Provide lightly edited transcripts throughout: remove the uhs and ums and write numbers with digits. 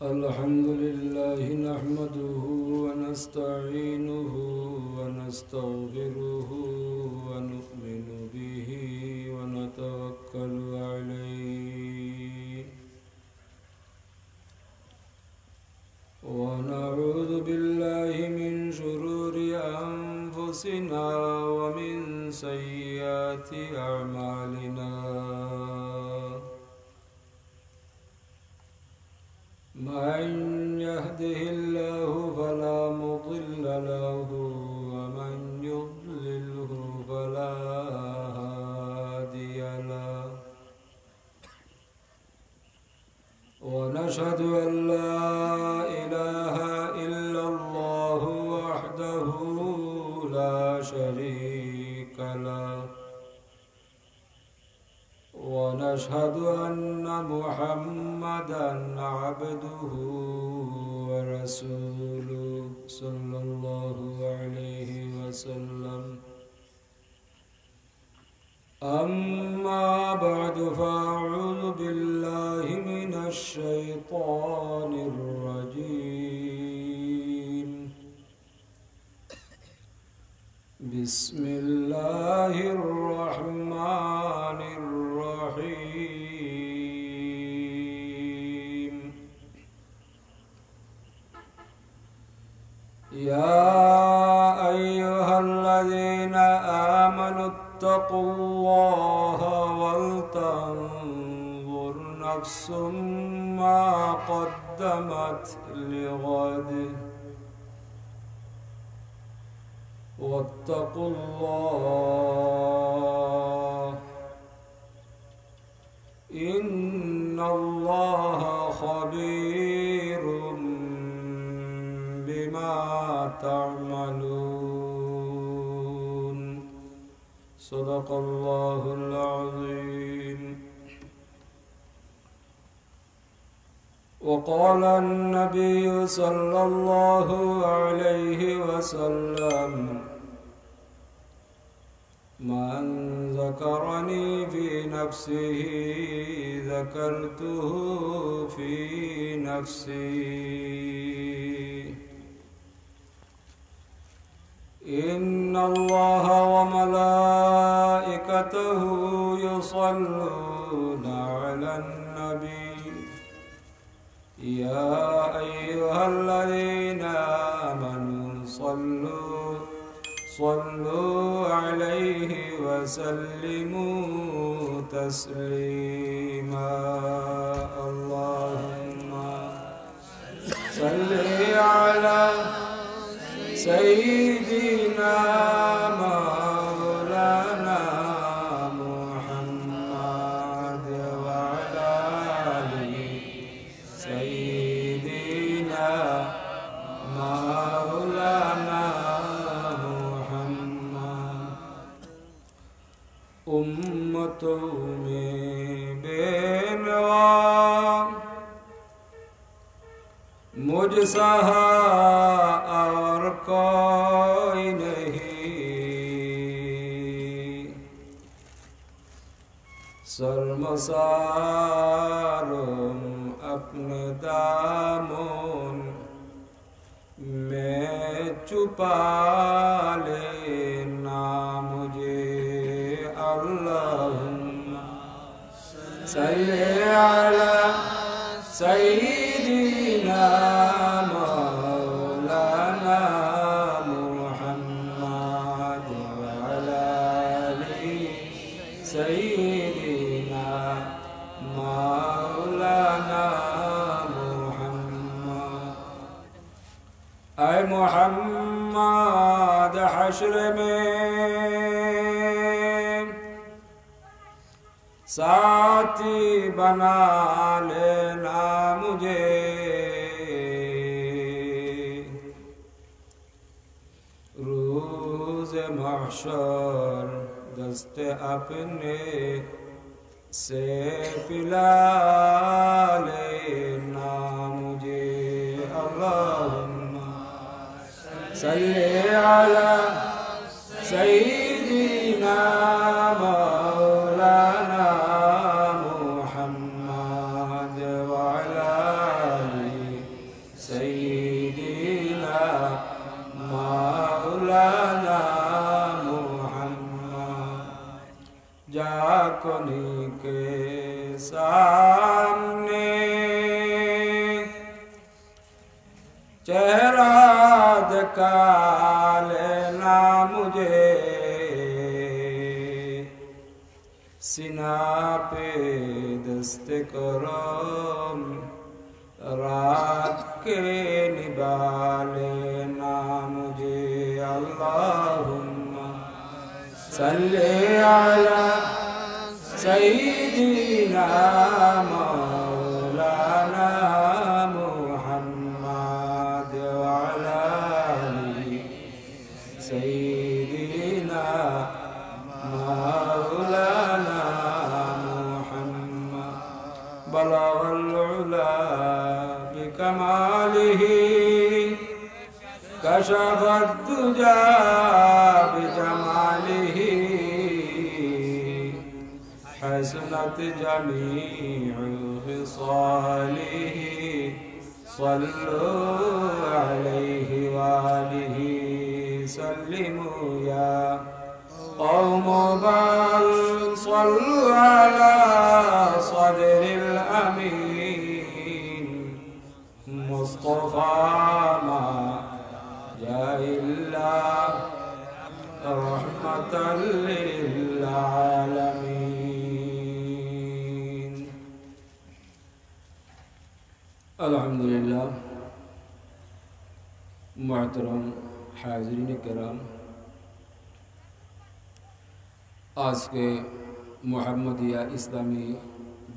الحمد لله نحمده ونستعينه ونستغفره ونؤمن به ونتوكل عليه ونعوذ بالله من شرور أنفسنا ومن سيئات أعمالنا من يهده الله فلا مضل له ومن يضلله فلا هادي له ونشهد أن لا إله إلا الله وحده لا شريك له ونشهد أن محمدًا عبده ورسوله صلى الله عليه وسلم أما بعد فأعوذ بالله من الشيطان الرجيم بسم الله الرحمن الرحيم يا أيها الذين آمنوا اتقوا الله ولتنظر نفس ما قدمت لغد واتقوا الله إن الله خبير بما تعملون صدق الله العظيم وقال النبي صلى الله عليه وسلم من ذكرني في نفسه ذكرته في نفسي إن الله وملائكته يصلون على النبي يا أيها الذين آمنوا صلوا عليه وسلموا تسليما اللهم صل على سيدنا مولانا محمد وعلى آله سيدنا مولانا उम्मतों में बेनवा मुझसा और कोई नहीं शर्मसारों अपने दामन में छुपा लेना मुझे अल्लाहुम्मा सल्ली अला सय्यिदिना मौलाना मुहम्मद व अला आलि सय्यिदिना मौलाना मुहम्मद ऐ मुहम्मद हश्र में साथी बना लेना मुझे रोज़ महशर दस्ते अपने से पिला लेना मुझे अल्लाहुम्मा सल्ली अला सय्यिद سيدنا مولانا محمد وعلى آل سيدنا مولانا محمد जाकुनी के सामने चेहरा दिखा लेना मुझे सीना पे दस्त करम रात के निभा लेना मुझे अल्लाहुम्मा सल्ली अला सय्यिदिना मौलाना मुहम्मद व अला आलि सय्यिदिना मौलाना मुहम्मद बलगल उला बिकमालिही कशफत दुजा बिजमालिही हसनत जमीउ खिसालिही सल्लु अलैहि वालिहि सल्लिमु या कौम बल सल्लु अला सदरिल अमीन मुस्तफा मा इल्ला रहमतल लिल आलमीन। अल्हम्दुलिल्लाह। मुहतरम हाज़रीन किराम, आज के मुहम्मदिया इस्लामी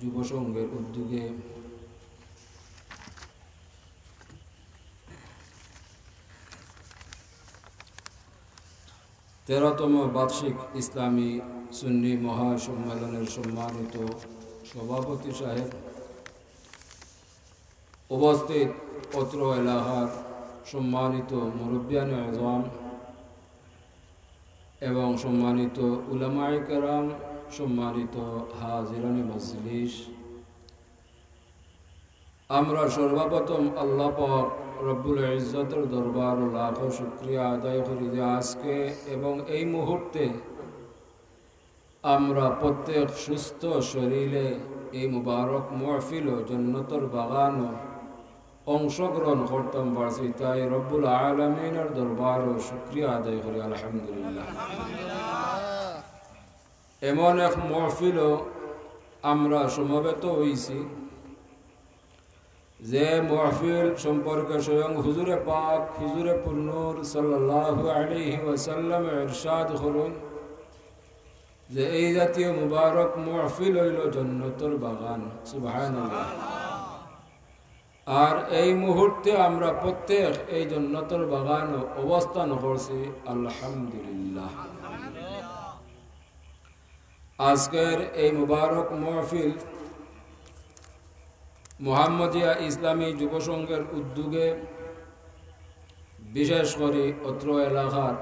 যুব সংঘের উদ্যোগে তেরোতম বার্ষিক ইসলামী সুন্নি মহাসম্মেলনের সম্মানিত সভাপতি সাহেব, উপস্থিত অত্র এলাকার সম্মানিত মুরব্বিয়ান আযম এবং সম্মানিত উলামায়ে কেরাম, সম্মানিত হাজিরানে মজলিস, আমরা সর্বপ্রথম আল্লাহ পাক রব্বুল ইজ্জতের দরবার লাখ শুকরিয়া আদায় করি যে আজকে এবং এই মুহূর্তে আমরা প্রত্যেক সুস্থ শরীরে এই মুবারক মাহফিল ও জান্নাতের বাগান অংশগ্রহণ করতাম পারছি, তাই রব্বুল আলামিনের দরবার ও শুকরিয়া আদায় করি আলহামদুলিল্লাহ। এমন এক মাহফিল আমরা সমবেত হয়েছি যে মাহফিল সম্পর্কে স্বয়ং হুজুরে পাক হুজুরে পুরনূর সাল্লাল্লাহু আলাইহি ওয়াসাল্লাম ইরশাদ করুন যে এই জাতীয় মুবারক মাহফিল হইল জান্নাতের বাগান। সুবহানাল্লাহ। আর এই মুহূর্তে আমরা প্রত্যেক এই জান্নাতের বাগান অবস্থান করছি আলহামদুলিল্লাহ। আজকের এই মুবারক মাহফিল মুহাম্মদিয়া ইসলামী যুব সংঘের উদ্যোগে বিশেষ করে অত্র এলাকার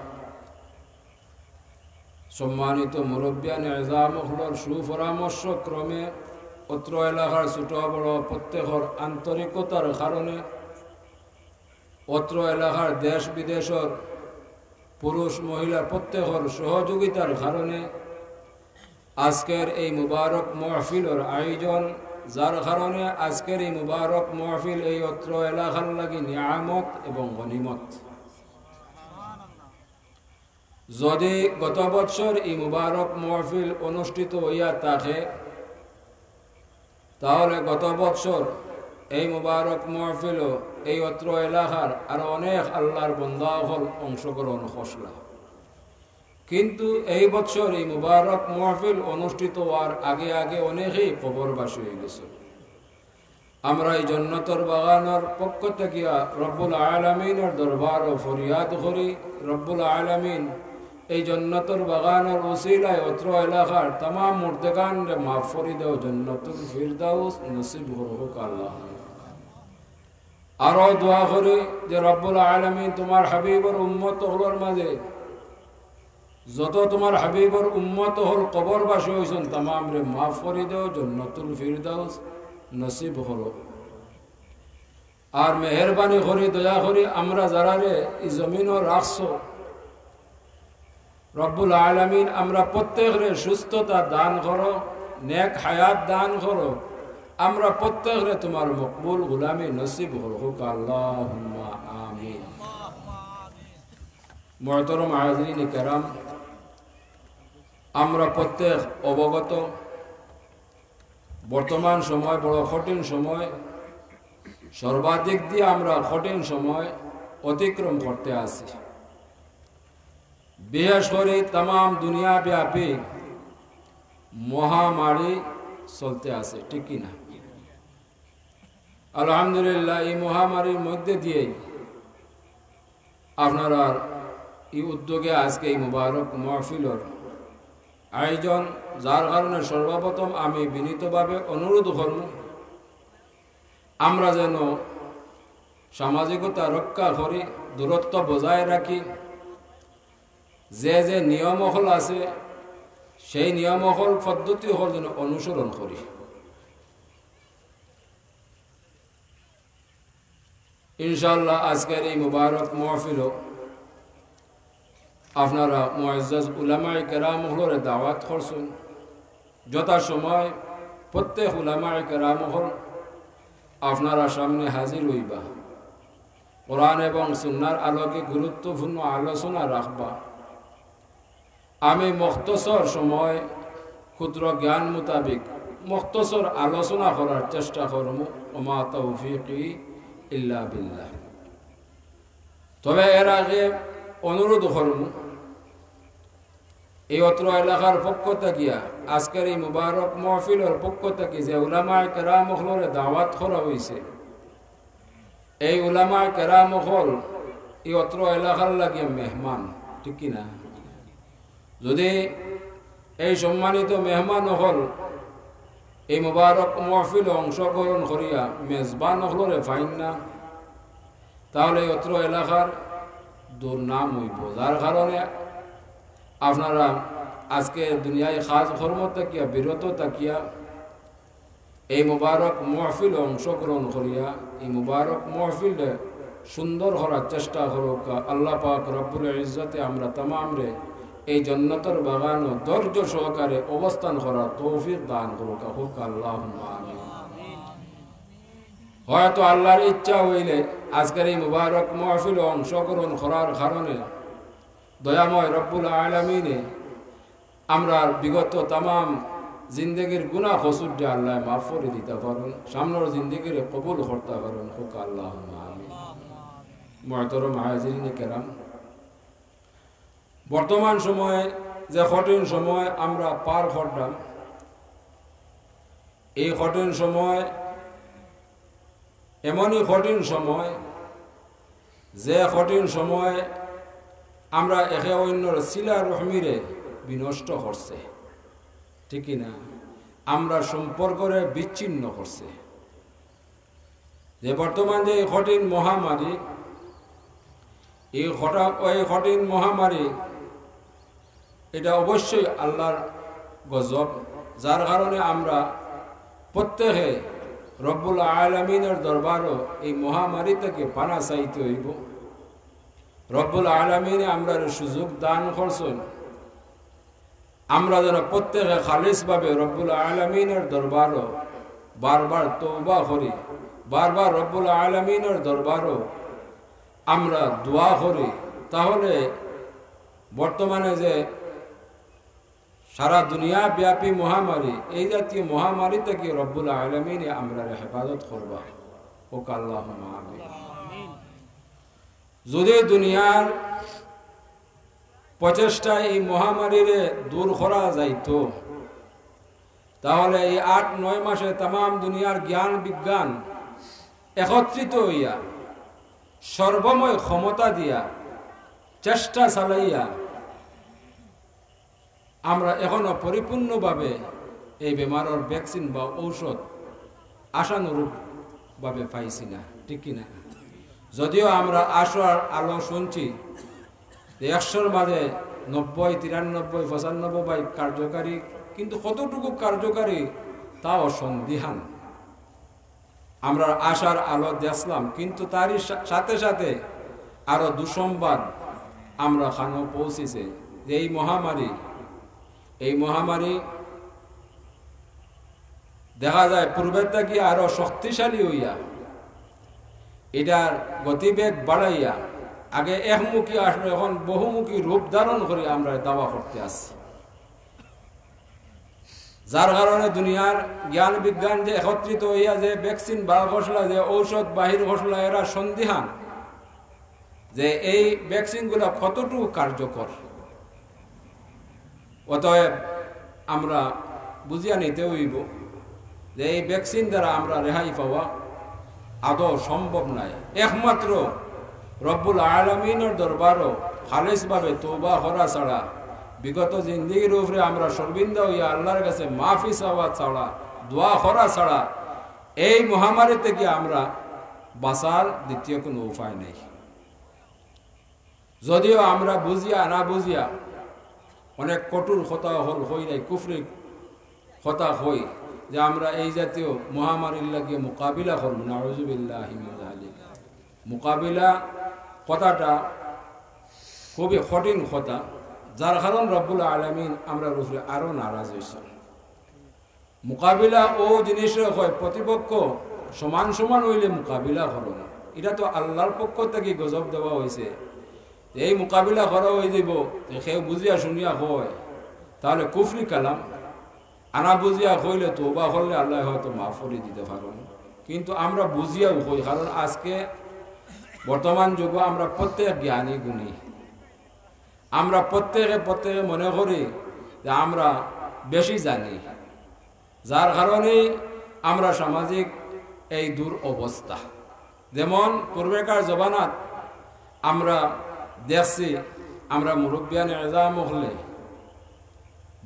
সম্মানিত মুরব্বিয়ান আযমদের সুপরামর্শ ক্রমে অত্র এলাকার ছোট বড় প্রত্যেকের আন্তরিকতার কারণে, অত্র এলাকার দেশ বিদেশের পুরুষ মহিলা প্রত্যেকের সহযোগিতার কারণে আজকের এই মুবারক মাহফিলের আয়োজন, যার কারণে আজকের এই মুবারক মাহফিল এই অত্র এলাকার লাগি নিয়ামত এবং গনিমত। যদি গত বছর এই মুবারক মাহফিল অনুষ্ঠিত হইয়া থাকে, তাহলে গত বছর এই মুবারক মাহফিল এই অত্র এলাকার আর অনেক আল্লাহর বান্দাসকল অংশগ্রহণ করছিল। কিন্তু এই বছর এই মুবারক মাহফিল অনুষ্ঠিত হওয়ার আগে আগে অনেকেই কবরবাসী হয়ে গেছে। আমরা এই জান্নাতের বাগানের পক্ষ থেকে রব্বুল আলামিনের দরবার ও ফরিয়াদ করি, রব্বুল আলামিন এই জান্নাতের বাগানের ওসিলায় অত্র এলাকার तमाम মুর্দেগানরে মাফ করে দাও, জান্নাতুল ফিরদাউস নসিব করুক আল্লাহ। আরো দোয়া করি যে রব্বুল আলামিন তোমার হাবিবের উম্মত হলোর মাঝে যত তোমার হাবিবর উম্মত হল কবরবাসী হইছেন তামাম রে মাফ করে দাও, জান্নাতুল ফিরদাউস নসিব করো। আর মেহরবানি করি দয়া করি আমরা যারা রে এই জমিনও রাখছো রব্বুল আলামিন আমরা প্রত্যেকরে সুস্থতা দান করো, নেক হায়াত দান করো, আমরা প্রত্যেকরে তোমার মকবুল গুলামি নসিব করো। আল্লাহুম্মা আমিন। মুহতারাম হাজিরিন কিরাম, আমরা প্রত্যেক অবগত বর্তমান সময় বড় কঠিন সময়, সর্বাধিক দিয়ে আমরা কঠিন সময় অতিক্রম করতে আসি। বিশেষ করে তাম দুনিয়া ব্যাপী মহামারী চলতে আছে, ঠিক কিনা? আলহামদুলিল্লাহ এই মহামারীর মধ্যে দিয়েই আপনারা এই উদ্যোগে আজকে এই মুবারক মাহফিলের আয়োজন, যার কারণে সর্বপ্রথম আমি বিনীতভাবে অনুরোধ করব আমরা যেন সামাজিকতা রক্ষা করি, দূরত্ব বজায় রাখি, যে যে নিয়মহল আছে সেই নিয়মহল পদ্ধতি হল যেন অনুসরণ করি। ইনশাআল্লাহ আজকের এই মুবারক মাহফিল আপনারা মুআজ্জাজ উলামায়ে কেরাম হলর দাওয়াত করছেন। যথাসময় প্রত্যেক উলামায়ে কেরাম হল আপনারা সামনে হাজির হইবা, কোরআন এবং সুন্নাহর আলোকে গুরুত্বপূর্ণ আলোচনা রাখবা। আমি মুখতসর সময় ক্ষুদ্র জ্ঞান মোতাবেক মুখতসর আলোচনা করার চেষ্টা করব। ওমা তৌফিকি ইল্লা বিল্লাহ। তবে এর আগে অনুরোধ করব এই অত্র এলাকার পক্ষ থাকিয়া আজকের এই মুবারক মাহফিলের পক্ষ থেকে যে উলামায়ে কেরাম হলরে দাওয়াত করা হয়েছে, এই উলামায়ে কেরাম হল এই অত্র এলাকার লাগিয়া মেহমান, ঠিক কিনা? যদি এই সম্মানিত মেহমান হল এই মুবারক মাহফিলে অংশগ্রহণ করিয়া মেজবান হলরে ফাইন না, তাহলে এই অত্র এলাকার দুর্নাম হইব। যার কারণে আপনারা আজকে দুনিয়ায় খাস কর্ম থাকিয়া বিরত থাকিয়া এই মুবারক মাহফিল অংশগ্রহণ করিয়া এই মুবারক মাহফিলে সুন্দর করার চেষ্টা করুক। আল্লাহ পাক রব্বুল ইজ্জতে আমরা তামাম রে এই জান্নাতের বাগান ও ধৈর্য সহকারে অবস্থান করার তৌফিক দান করুক। আল্লাহুম্মা আমিন। হয়তো আল্লাহর ইচ্ছা হইলে আজকের এই মুবারক মাহফিলে অংশগ্রহণ করার কারণে দয়াময় রব্বুল আলামিনে আমরা বিগত তামাম জিন্দগির গুনাহ কসুরটা আল্লাহ মাফ করে দিতে পারেন, সামনের জিন্দগিরে কবুল করতে পারেন। আল্লাহুম্মা আমিন। মুহতারাম হাজিরিন কিরাম, বর্তমান সময়ে যে কঠিন সময় আমরা পার করলাম, এই কঠিন সময় এমনই কঠিন সময় যে কঠিন সময় আমরা একে অন্যর সিলা রহমিরে বিনষ্ট করছে, ঠিক না? আমরা সম্পর্করে বিচ্ছিন্ন করছে। যে বর্তমান যে কঠিন মহামারী, এই কঠিন মহামারী এটা অবশ্যই আল্লাহর গজব, যার কারণে আমরা প্রত্যেকে রব্বুল আলামিনের দরবারও এই মহামারী থেকে পানা চাইতে হইব। রব্বুল আলামিনে আমরা সুযোগ দান করছেন, আমরা যেন প্রত্যেকে খালিসভাবে রব্বুল আলামিনের দরবারও বারবার তওবা করি, বারবার রব্বুল আলামিনের দরবারও আমরা দোয়া করি। তাহলে বর্তমানে যে সারা দুনিয়া ব্যাপী মহামারী, এই জাতীয় মহামারী থেকে রব্বুল আলামিনে আমরা হেফাজত করবা। আল্লাহুম্মা আমিন। যদি দুনিয়ার প্রচেষ্টায় এই মহামারীরে দূর করা যাইত, তাহলে এই ৮-৯ মাসে তাম দুনিয়ার জ্ঞান বিজ্ঞান একত্রিত হইয়া সর্বময় ক্ষমতা দিয়া চেষ্টা চালাইয়া আমরা এখনো পরিপূর্ণভাবে এই বেমারের ভ্যাকসিন বা ঔষধ আশানুরূপ ভাবে পাইছি না, ঠিক কিনা? যদিও আমরা আশার আলো শুনছি যে ১০০র মাঝে 90, 93, 95 কার্যকারী, কিন্তু কতটুকু কার্যকারী তাও সন্দিহান। আমরা আশার আলো দেখলাম, কিন্তু তারই সাথে সাথে আরো দুঃসংবাদ আমরা খানো পৌঁছেছে যে এই মহামারী দেখা যায় পূর্বের থেকে আরো শক্তিশালী হইয়া এটার গতিবেগ বাড়াইয়া আগে একমুখী আসলো, এখন বহুমুখী রূপ ধারণ করে আমরা দাওয়া করতে আসছি। যার কারণে দুনিয়ার জ্ঞান বিজ্ঞান যে একত্রিত হইয়া যে ভ্যাকসিন বার ঘোষলা, যে ঔষধ বাহির ঘোষলা, এরা সন্দিহান যে এই ভ্যাকসিন গুলা কতটুকু কার্যকর। অতএব আমরা বুঝিয়া নিতে হইব যে এই ভ্যাকসিন দ্বারা আমরা রেহাই পাওয়া আদৌ সম্ভব নয়। একমাত্র রব্বুল আলামিনের দরবারও খালেসভাবে তওবা করা ছাড়া, বিগত জিন্দিগির উপরে আমরা শর্মিন্দা হইয়া আল্লাহর কাছে মাফি চাওয়া ছাড়া, দোয়া করা ছাড়া এই মহামারী থেকে আমরা বাঁচার দ্বিতীয় কোনো উপায় নেই। যদিও আমরা বুঝিয়া না বুঝিয়া অনেক কঠোর কথা হই নাই, কুফরি কথা হই যে আমরা এই জাতীয় মহামারীর লাগিয়ে মোকাবিলা করব, নাউযুবিল্লাহি মিন যালিক। মোকাবিলা কথাটা খুবই কঠিন কথা, যার কারণ রব্বুল আলামিন আমরা উপরে আরো নারাজ হয়েছেন। মোকাবিলা ও জিনিসের হয় প্রতিপক্ষ সমান সমান হইলে মোকাবিলা করো না, এটা তো আল্লাহর পক্ষ থেকে গজব দেওয়া হয়েছে। এই মোকাবিলা করা হয়ে যাব কেউ বুঝিয়া শুনিয়া হয় তাহলে কুফরি কালাম, আনা বুঝিয়া হইলে তওবা করলে আল্লাহ হয়তো মাফ করে দিতে পারেন। কিন্তু আমরা বুঝিয়াও হই, কারণ আজকে বর্তমান যুগে আমরা প্রত্যেক জ্ঞানী গুণী, আমরা প্রত্যেকে মনে করি যে আমরা বেশি জানি, যার কারণে আমরা সামাজিক এই দূর অবস্থা। যেমন পূর্বেকার জমানাত আমরা দেখছি, আমরা মুরব্বিয়ান এজাম হলে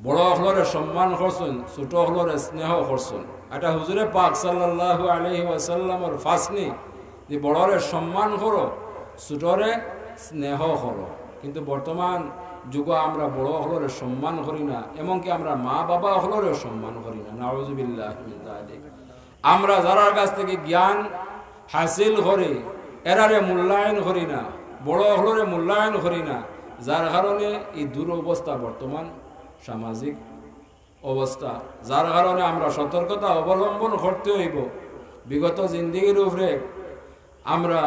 বড় হলরে সম্মান করছেন, ছোট হলরে স্নেহ করছেন। এটা হুজুরে পাক সাল্লাল্লাহু আলাইহি ওয়াসাল্লামের ফাসনি যে বড়রে সম্মান করো, ছোটরে স্নেহ করো। কিন্তু বর্তমান যুগে আমরা বড় হলরে সম্মান করি না, এমনকি আমরা মা বাবা হলরে সম্মান করি না, নাউযুবিল্লাহি মিন যালিক। আমরা যারার কাছ থেকে জ্ঞান হাসিল করি এরারে মূল্যায়ন করি না, বড় হলরে মূল্যায়ন করি না, যার কারণে এই দুরবস্থা বর্তমান সামাজিক অবস্থা। যার কারণে আমরা সতর্কতা অবলম্বন করতে হইব। বিগত জিন্দিগির উপরে আমরা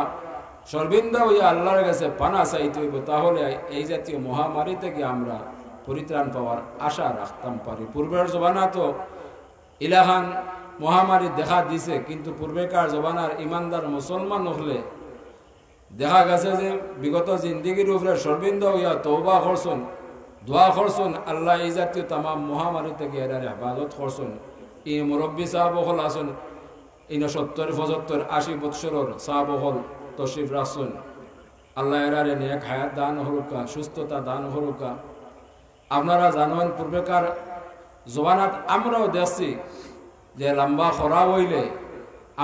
সর্বিন্দা হইয়া আল্লাহর কাছে পানা চাইতে হইব, তাহলে এই জাতীয় মহামারী থেকে আমরা পরিত্রাণ পাওয়ার আশা রাখতাম পারি। পূর্বের জমানা তো ইলাহান মহামারী দেখা দিছে, কিন্তু পূর্বেকার জমানার ইমানদার মুসলমান হলে দেখা গেছে যে বিগত জিন্দিগির উপরে সর্বিন্দা হইয়া তওবা করছেন, দোয়া করছেন, আল্লাহ এই জাতীয় তাম মহামারী থেকে এরারে হেফাজত করছেন। ই মুরব্বী সাহাব হল আসুন, 70, 75, 80 বৎসরের সাহাব হল তশরিফ রাখছেন। আল্লাহ এরারে নেক হায়াত দান হরুকা, সুস্থতা দান হরুকা। আপনারা জানেন পূর্বেকার জমানাত আমরাও দেখছি যে লম্বা খরা হইলে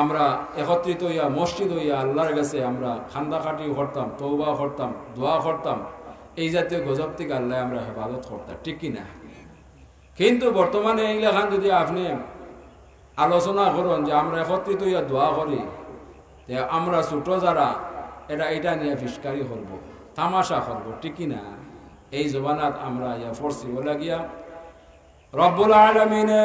আমরা একত্রিত হইয়া মসজিদ হইয়া আল্লাহর কাছে আমরা খান্দা কাটি করতাম, তওবা করতাম, দোয়া করতাম, এই জাতীয় গজব থেকে আল্লাহ আমরা হেফাজত করতাম, ঠিক কিনা? কিন্তু বর্তমানে এইগুলাখান যদি আপনি আলোচনা করুন যে আমরা একত্রিত হইয়া দোয়া করি, যে আমরা ছোট যারা এটা নিয়ে ফিসকারি করবো, তামাশা করবো, ঠিক কিনা? এই জবানাত আমরা ইয়া ফরসি বলে গিয়া রব্বুল আলামিনে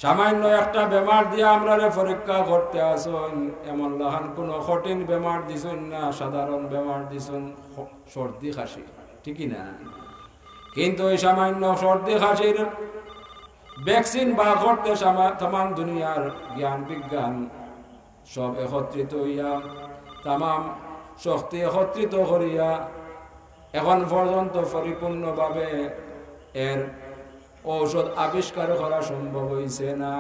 সামান্য একটা বেমার দিয়ে আমরা পরীক্ষা করতে আসুন। এমন লাহান কোন কঠিন বেমার দিছুন না, সাধারণ বেমার দিছুন, সর্দি খাসি, ঠিকই না? কিন্তু এই সামান্য সর্দি খাসির ভ্যাকসিন বা করতে তাম দুনিয়ার জ্ঞান বিজ্ঞান সব একত্রিত হইয়া, তাম শক্তি একত্রিত করিয়া এখন পর্যন্ত পরিপূর্ণভাবে এর ঔষধ আবিষ্কার করা সম্ভব হয়েছে না।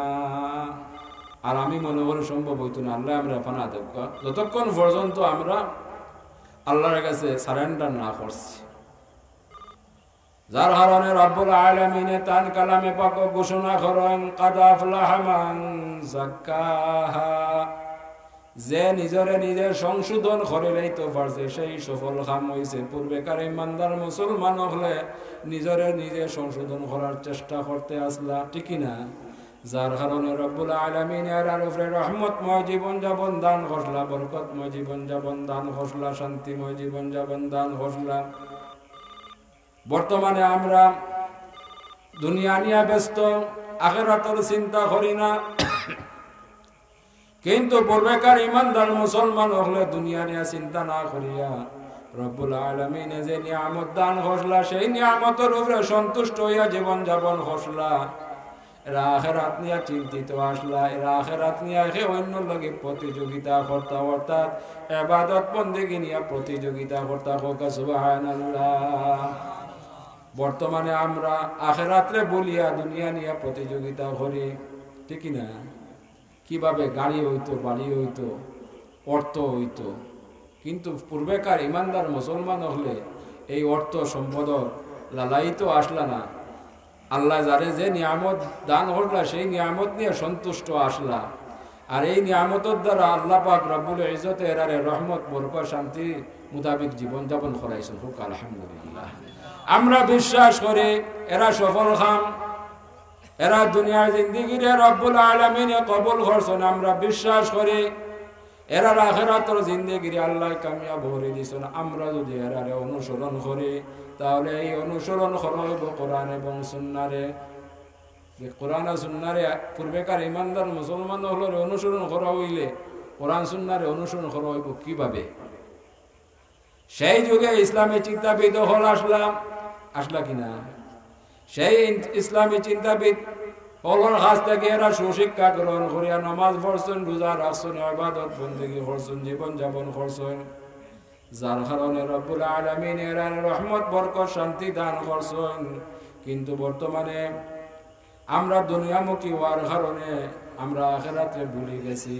আর আমি মনে করি সম্ভব হইতো না। আল্লাহ আমরা ফানা দেব যতক্ষণ পর্যন্ত আমরা আল্লাহর কাছে সারেন্ডার না করছি। যার কারণে রব্বুল আলামিনে তান কালামে পাক ঘোষণা করেন, কাদ আফলাহা মান যাক্কাহা, যে নিজরে নিজে সংশোধন করে লইতে পারছে সেই সফল কাম হইছে। পূর্বেকার ইমানদার মুসলমান হলে নিজরে নিজে সংশোধন করার চেষ্টা করতে আসলা, ঠিক না? যার কারণে রব্বুল আলামিন এর উপরে রহমতময় জীবন যাপন দান করলা, বরকতময় জীবন যাপন দান করলা, শান্তিময় জীবন যাপন দান করলা। বর্তমানে আমরা দুনিয়া নিয়ে ব্যস্ত, আখিরাতের চিন্তা করি না। কিন্তু পূর্বেকার ইমানদার মুসলমান হলে দুনিয়া নিয়ে চিন্তা না করিয়া রব্বুল আলামিন যে নিয়ামত দান করলা সেই নিয়ামতের উপরে সন্তুষ্ট হইয়া জীবন যাপন করলা। এরা আখিরাত নিয়ে চিন্তিত আসলা, এরা আখিরাত নিয়ে অন্য লগে প্রতিযোগিতা করতা, অর্থাৎ ইবাদত বন্দেগী নিয়ে প্রতিযোগিতা করতা। সুবহানাল্লাহ। বর্তমানে আমরা আখিরাতরে বলিয়া দুনিয়া নিয়ে প্রতিযোগিতা করি, ঠিক না? কিভাবে গাড়ি হইতো, বাড়ি হইতো, অর্থ হইতো। কিন্তু পূর্বেকার ইমানদার মুসলমান হলে এই অর্থ সম্পদর লালাই তো আসলা না। আল্লাহ যারে যে নিয়ামত দান করলা সেই নিয়ামত নিয়ে সন্তুষ্ট আসলা। আর এই নিয়ামতের দ্বারা আল্লাহ পাক রব্বুল ইজ্জত এরারে রহমত, বরকত, শান্তি মোতাবেক জীবনযাপন করাইছেন। হোক আলহামদুলিল্লাহ। আমরা বিশ্বাস করি এরা সফল খাম, এরা দুনিয়ার জিন্দিগিরে রব্বুল আলামিনে কবুল করছেন। আমরা বিশ্বাস করি এরা আখিরাতের জিন্দিগিরে আল্লাহ কামিয়াব করে দিয়েছেন। আমরা যদি এরারে অনুসরণ করি তাহলে এই অনুসরণ করা হইব কোরআন এবং সুন্নাহরে। কোরআন আর সুন্নাহরে পূর্বেকার ইমানদার মুসলমান হলের অনুসরণ করা হইলে কোরআন সুন্নাহরে অনুসরণ করা হইব কিভাবে? সেই যুগে ইসলামী চিন্তাবিদ হল আসলা কিনা? সেই ইসলামী চিন্তাবিদ হলর কাছ থেকে এরা সুশিক্ষা গ্রহণ করিয়া নামাজ পড়ছেন, রোজা রাখছেন, ইবাদত বন্দেগী করছেন, জীবন যাপন করছেন। যার কারণে রব্বুল আলামিন এরা রহমত, বরকত, শান্তি দান করছেন। কিন্তু বর্তমানে আমরা দুনিয়ামুখী হওয়ার কারণে আমরা আখিরাতে ভুলে গেছি,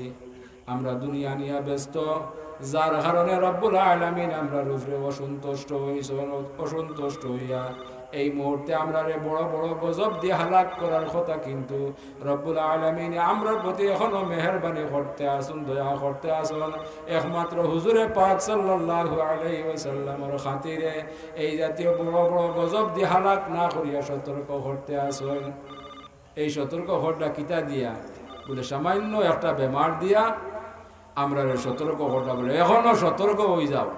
আমরা দুনিয়া নিয়ে ব্যস্ত। যার কারণে রব্বুল আলামিন আমরা উপরে অসন্তুষ্ট হইয়া এই মুহূর্তে আমরা বড় বড় গজব দিয়ে হালাক করার কথা। কিন্তু রব্বুল আলামিন আমরা প্রতি এখনো মেহেরবানি করতে আসুন, দয়া করতে আসুন। একমাত্র হুজুরে পাক সাল্লাল্লাহু আলাইহি ওয়াসাল্লামের খাতিরে এই জাতীয় বড় বড় গজব দিয়ে হালাক না করিয়া সতর্ক করতে আসুন। এই সতর্ক হরটা কিতা দিয়া বলে সামান্য একটা বেমার দিয়া আমরা সতর্ক হরটা বলে এখনো সতর্ক হয়ে যাও,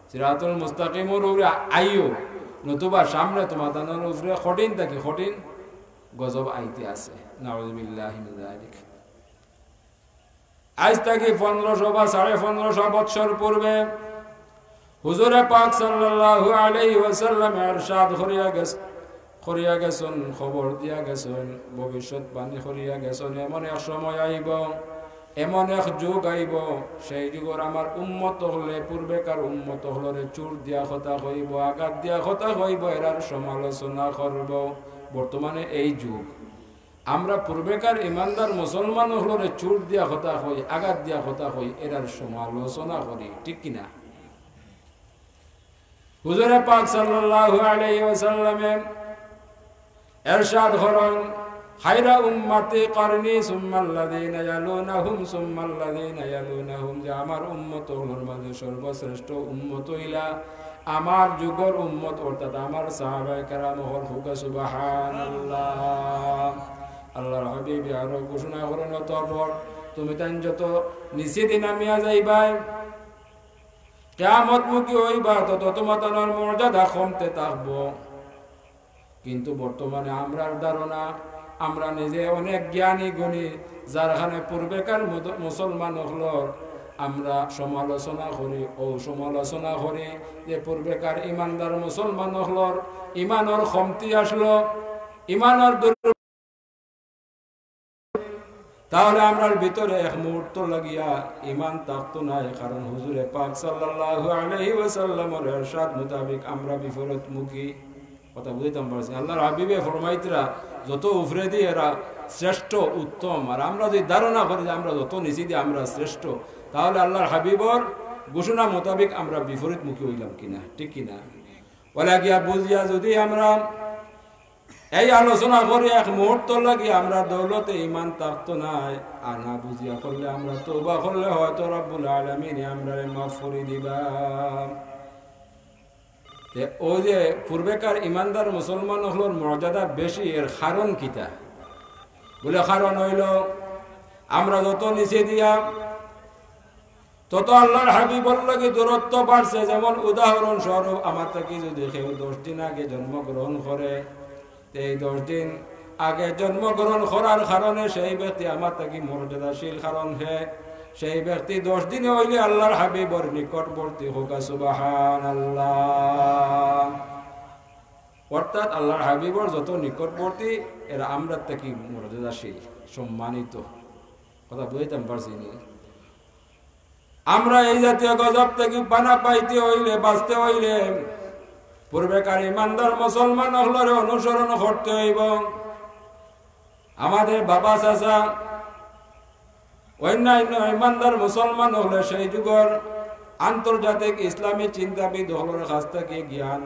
সিরাতুল মুস্তাকিমের উপরে আইও, নতুবা সামনে তোমাদের উপরে কঠিন থাকি কঠিন গজব আইতে আছে। নাউযুবিল্লাহি মিন যালিক। আজ থেকে 1500 বা 1550 বছর পূর্বে হুজুরে পাক সাল্লাল্লাহু আলাইহি ওয়াসাল্লাম ইরশাদ করিয়া গেছেন, খবর দিয়া গেছেন, ভবিষ্যৎবাণী করিয়া গেছেন। এমন এক সময় আইব, এমন এক যুগ আইব, সেই যুগের আমার উম্মত হলে পূর্বেকার উম্মত হলরে চুর দিয়া কথা কইব, আঘাত দিয়া কথা কইব, এরার সমালোচনা করব। বর্তমানে এই যুগ আমরা পূর্বেকার ইমানদার মুসলমান হলরে চুর দিয়া কথা কই, আঘাত দিয়া কথা কই, এরার সমালোচনা করি, ঠিক কিনা? হুজুরে পাক সাল্লাল্লাহু আলাইহি ওয়াসাল্লামে ইরশাদ করেন, খায়রা উম্মতি করনি সুম্মাল্লাযীনা ইয়ালুনাহুম সুম্মাল্লাযীনা ইয়ালুনাহুম, যে আমার উম্মত হলোর মাঝে সর্বশ্রেষ্ঠ উম্মত হইলা আমার যুগের উম্মত, অর্থাৎ আমার সাহাবায়ে কেরাম হল। সুবহানাল্লাহ। আল্লাহর হাবিব আরো ঘোষণা করেন, অতঃপর তুমি তাই যত নিচে দিন নামিয়া যাইবাই, কিয়ামত মুখী হইবা, তত তোমাদের মর্যাদা কমতে থাকবো। কিন্তু বর্তমানে আমরার ধারণা আমরা নিজে অনেক জ্ঞানী গুণী, যার খানে পূর্বেকার মুসলমান হলর আমরা সমালোচনা করি যে পূর্বেকার ইমানদার মুসলমান হলর ইমানের কমতি আসলো, ইমানের তাহলে আমরার ভিতরে এক মুহূর্ত লাগিয়া ইমান থাকতো না। কারণ হুজুরে পাক সাল্লাল্লাহু আলাইহি ওয়াসাল্লামের ইরশাদ মোতাবেক আমরা বিপরীতমুখী। কথা বুঝাইতাম পারছি। আল্লাহর হাবিবে ফরমাইতরা যত উফরে দিয়ে এরা শ্রেষ্ঠ উত্তম, আর আমরা যদি ধারণা করি যে আমরা যত নিচে দিয়ে আমরা শ্রেষ্ঠ, তাহলে আল্লাহর হাবিবর ঘোষণা মোতাবেক আমরা বিপরীতমুখী হইলাম কিনা, ঠিক কিনা? ওলা গিয়া বুঝিয়া যদি আমরা এই আলোচনা করি এক মুহূর্ত লাগি আমরা দৌলতে ইমান থাকতো নাই আনা বুঝিয়া করলে আমরা তওবা করলে হয়তো রব্বুল আলামিন আমরা মাফ করে দিবা। ওই যে পূর্বেকার ইমানদার মুসলমান হলোর মর্যাদা বেশি, এর কারণ কিতা বলে কারণ হইল আমরা যত নিচে দিয়া তত আল্লাহর হাবিবর লাগে দূরত্ব বাড়ছে। যেমন উদাহরণ স্বরূপ আমার থেকে যদি কেউ 10 দিন আগে জন্মগ্রহণ করে, এই 10 দিন আগে জন্মগ্রহণ করার কারণে সেই ব্যক্তি আমার থেকে মর্যাদাশীল, কারণ সেই ব্যক্তি 10 দিনে হইলে আল্লাহর হাবিবর নিকটবর্তী হোক, সুবহানাল্লাহ। অর্থাৎ আল্লাহর হাবিবর যত নিকটবর্তী এরা আমরা থেকে মর্যাদাশীল, সম্মানিত। কথা বুঝতাম পারছি নি? আমরা এই জাতীয় গজব থেকে পানা পাইতে হইলে, বাঁচতে হইলে পূর্বেকার ইমানদার মুসলমান হলরে অনুসরণ করতে হইব। আমাদের বাবা চাচা অন্যান্য ইমানদার মুসলমান হলে সেই যুগের আন্তর্জাতিক ইসলামী চিন্তাবিদ হলের কাছ থেকে জ্ঞান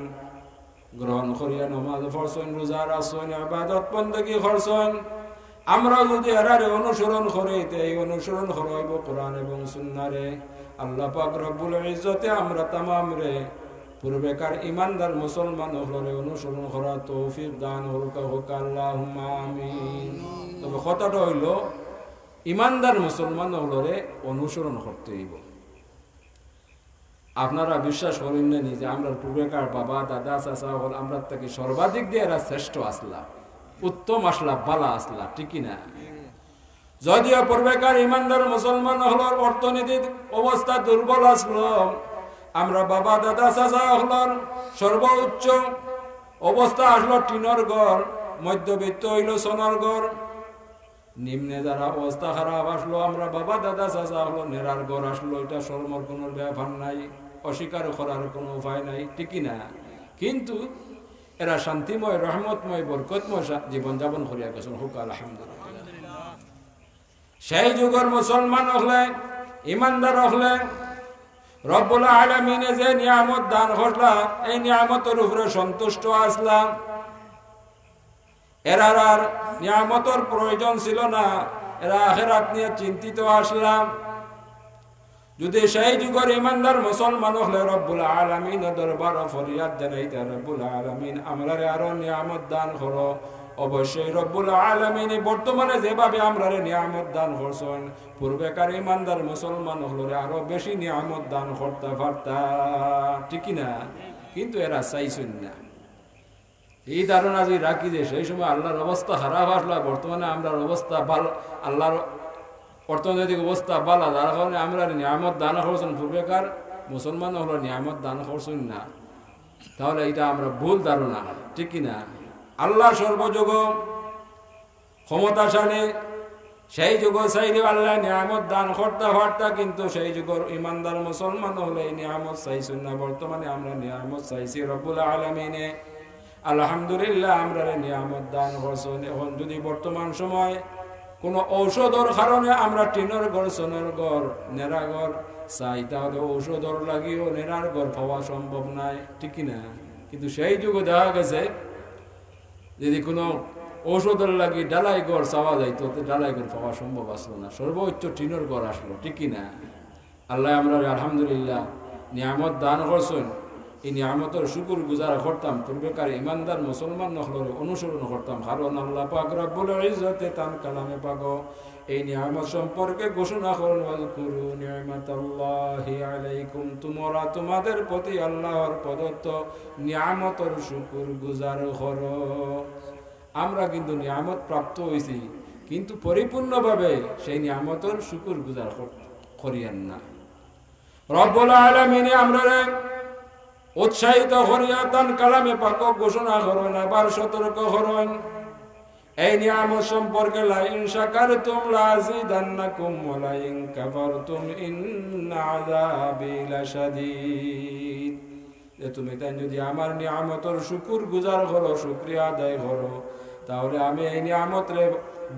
গ্রহণ করিয়া নমাজ পড়ছেন, রোজা রাখছেন, ইবাদত বন্দেগী করছেন। আমরা যদি এরারে অনুসরণ করি, এই অনুসরণ করব কোরআন এবং সুন্নাহরে। আল্লাহ পাক রব্বুল ইজ্জতে আমরা তামাম রে পূর্বেকার ইমানদার মুসলমান হলরে অনুসরণ করা তৌফিক দান হোক, আল্লাহুম্মা আমিন। তবে কথাটা হইল ইমানদার মুসলমান হলরে অনুসরণ করতে হইব। আপনারা বিশ্বাস করেন না যে আমরা পূর্বেকার বাবা দাদা চাচা হল আমরা থেকে সর্বাধিক দিয়ে এরা শ্রেষ্ঠ আসলা, উত্তম আসলা, বালা আসলা, ঠিকই না? যদিও পূর্বেকার ইমানদার মুসলমান হলর অর্থনৈতিক অবস্থা দুর্বল আসলো, আমরা বাবা দাদা চাচা হলর সর্বোচ্চ অবস্থা আসলো টিনর ঘর, মধ্যবিত্ত হইল সোনার ঘর, নিম্নে যারা অবস্থা খারাপ আসলো আমরা বাবা দাদা চাচা হলো নেরার ঘর আসলো। এটা শর্মর কোনো ব্যাপার নাই, অস্বীকার করার কোনো উপায় নাই, ঠিকই না? কিন্তু এরা শান্তিময়, রহমতময়, বরকতময় জীবনযাপন করিয়া গেছেন, হোক আলহামদুলিল্লাহ। সেই যুগের মুসলমান হলে, ইমানদার হলে রব্বুল আলামিনে যে নিয়ামত দান করলা, এই নিয়ামতের উপরে সন্তুষ্ট আসলাম। এরার আর নিয়ামতের প্রয়োজন ছিল না, এরা আখিরাত নিয়ে চিন্তিত আসলাম। যদি সেই যুগের ইমানদার মুসলমান হলে রব্বুল আলামিন দরবার ফরিয়াদ জানাইতে, রব্বুল আলামিন আমরারে আরো নিয়ামত দান করো। অবশ্যই রব্বুল আলামিন বর্তমানে যেভাবে আমরারে নিয়ামত দান করছেন, পূর্বেকার ইমানদার মুসলমান হলে আরো বেশি নিয়ামত দান করতে পারতা, ঠিকই না? কিন্তু এরা চাইছেন না। এই ধারণা যদি রাখি যে সেই সময় আল্লাহর অবস্থা খারাপ আসলো, বর্তমানে আমরার অবস্থা ভালো, আল্লাহর অর্থনৈতিক অবস্থা ভালো, যার কারণে আমরা নিয়ামত দান করছেন, পূর্বেকার মুসলমান হলো নিয়ামত দান করছেন না, তাহলে এটা আমরা ভুল ধারণা, ঠিক না? আল্লাহ সর্বযোগ ক্ষমতাশালী, সেই যুগ চাইলে আল্লাহ নিয়ামত দান করতে পারতা, কিন্তু সেই যুগের ইমানদার মুসলমান হলে এই নিয়ামত চাইছেন না। বর্তমানে আমরা নিয়ামত চাইছি রব্বুল আলামিনে, আলহামদুলিল্লাহ আমরা নিয়ামত দান করছেন। এখন যদি বর্তমান সময় কোনো ঔষধের কারণে আমরা টিনের ঘর, সোনার ঘর, নেড়া ঘর চাই, তাহলে ঔষধের লাগিও নেড়ার ঘর পাওয়া সম্ভব নাই, ঠিক না? কিন্তু সেই যুগে দেখা গেছে যদি কোনো ঔষধের লাগি ডালাই ঘর চাওয়া যাইতো, ডালাই ঘর পাওয়া সম্ভব আসলো না, সর্বোচ্চ টিনের ঘর আসলো, ঠিক না? আল্লাহ আমরা আলহামদুলিল্লাহ নিয়ামত দান করছেন। এই নিয়ামতের শুকুর গুজার করতাম, পূর্বেকার ইমানদার মুসলমান হলরে অনুসরণ করতাম, কারণ আল্লাহ পাক রব্বুল ইজ্জতে তার কালামে পাক এই নিয়ামত সম্পর্কে ঘোষণা করেন, ওয়াজকুরু নি'মাতাল্লাহি আলাইকুম, তোমরা তোমাদের প্রতি আল্লাহর প্রদত্ত নিয়ামতের শুকুর গুজার করো। আমরা কিন্তু নিয়ামত প্রাপ্ত হয়েছি, কিন্তু পরিপূর্ণভাবে সেই নিয়ামতের শুকুর গুজার করিয়েন না। রব্বুল আলামিন আমরা উৎসাহিত করিয়া তান কালামে পাক ঘোষণা করেন, আবার সতর্ক করেন এই নিয়ামত সম্পর্কে, লা ইন শাকারতুম লাযিদান্নাকুম ওয়া লা ইন কাফারতুম ইন্না আযাবি লাশাদীদ। তুমি তাই যদি আমার নিয়ামতের শুকর গুজার করো, শুকরিয়া আদায় করো, তাহলে আমি এই নিয়ামতরে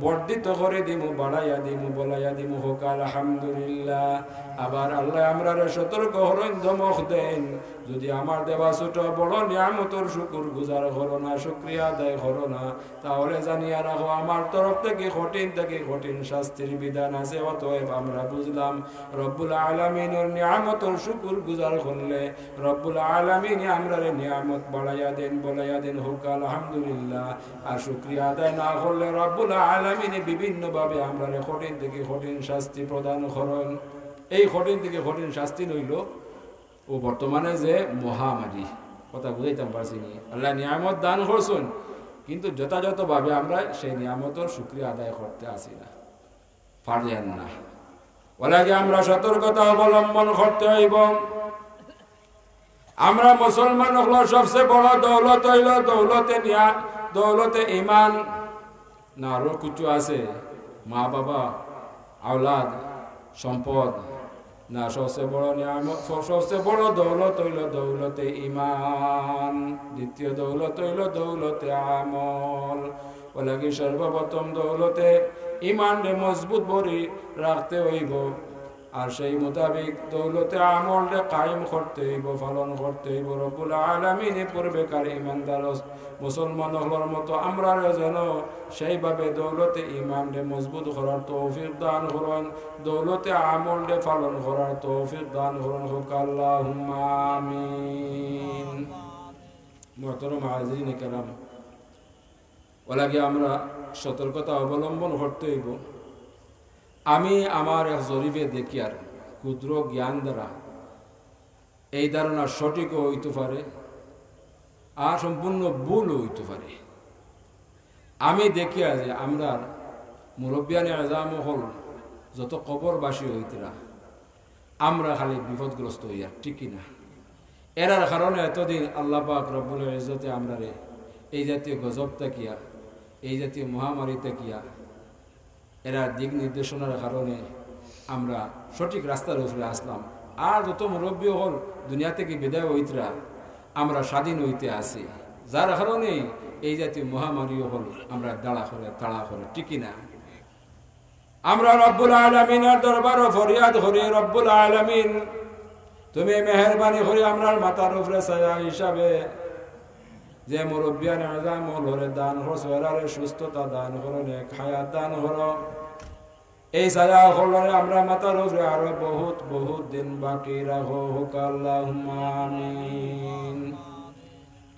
বর্ধিত করে দিমু, বাড়াইয়া দিমু, বলাইয়া দিমু, হোক আলহামদুলিল্লাহ। আবার আল্লাহ আমরা সতর্ক হলেন, ধমক দেন, যদি আমার দেওয়া ছোট বড় নিয়ামতের শুকুর গুজার করো না, শুকরিয়া আদায় করো না, তাহলে জানিয়া রাখো আমার তরফ থেকে কঠিন শাস্তির বিধান আছে। অতএব আমরা বুঝলাম রব্বুল আলামিনের নিয়ামতের শুকুর গুজার করলে রব্বুল আলামিন আমরারে নিয়ামত বাড়াইয়া দেন হোক আলহামদুলিল্লাহ। আর শুকরিয়া আদায় না করলে রব্বুল আলামিন বিভিন্ন ভাবে আমরারে কঠিন শাস্তি প্রদান করেন। এই কঠিন শাস্তি নইল ও বর্তমানে যে মহামারী, কথা বুঝাইতাম পারছি নি। আল্লাহ নিয়ামত দান করছেন, কিন্তু যথাযথভাবে আমরা সেই নিয়ামতের শুকরিয়া আদায় করতে আসি না, পারেন না। ওলাকে আমরা সতর্কতা অবলম্বন করতে হইব। আমরা মুসলমান হল সবচেয়ে বড় দৌলত হইল দৌলতে ইমান না। আরো কিছু আছে, মা বাবা, আওলাদ, সম্পদ না। সবচেয়ে বড় নিয়ামত, সবচেয়ে বড় দৌলত হইল দৌলতে ইমান। দ্বিতীয় দৌলত হইল দৌলতে আমল। ওলাকে সর্বপ্রথম দৌলতে ইমান রে মজবুত বড়ি রাখতে হইব, আর সেই মোতাবেক দৌলতে আমল রে কায়েম করতে হইব, পালন করতে হইব। রব্বুল আলামিন পূর্বেকার ইমানদার মুসলমান হওয়ার মতো আমরা যেন সেইভাবে দৌলতে ইমান রে মজবুত করার তৌফিক দান করেন, দৌলতে আমল রে পালন করার তৌফিক দান করেন হোক আল্লাহুম্মা আমিন। মুহতারাম হাজিরিন কিরাম, ওলাকে আমরা সতর্কতা অবলম্বন করতে হইব। আমি আমার এক জরিপে দেখি আর ক্ষুদ্র জ্ঞান দ্বারা এই ধারণা সঠিকও হইতে পারে আর সম্পূর্ণ ভুলও হইতে পারে। আমি দেখি যে আমরা মুরব্বিয়ানে আজাম হল যত কবরবাসী হইতরা আমরা খালি বিপদগ্রস্ত হইয়া, ঠিকই না? এরার কারণে এতদিন আল্লাহ পাক রব্বুল ইজ্জতে আমরা এই জাতীয় গজব তাকিয়া, এই জাতীয় মহামারী তাকিয়া এরা দিক নির্দেশনার কারণে আমরা সঠিক রাস্তার উপরে আসলাম। আর যত মুরব্বী হল দুনিয়া থেকে বিদায় হইতরা আমরা স্বাধীন হইতে আসি, যার কারণে এই জাতীয় মহামারী হল আমরা তাড়া করে, ঠিকই না? আমরা রব্বুল আলামিনের দরবারে ফরিয়াদ করি, রব্বুল আলামিন তুমি মেহেরবানি করে আমরার মাথার উপরে ছায়া হিসাবে যে মুরব্বিয়ান আযাম হলরে দান করছো, এরারে সুস্থতা দান করো, নেক হায়াত দান করো। এই ছায়া হলরে আমরা মাথার উপরে আরো বহুত দিন বাকি রাখো হোক আল্লাহুম্মা আমিন।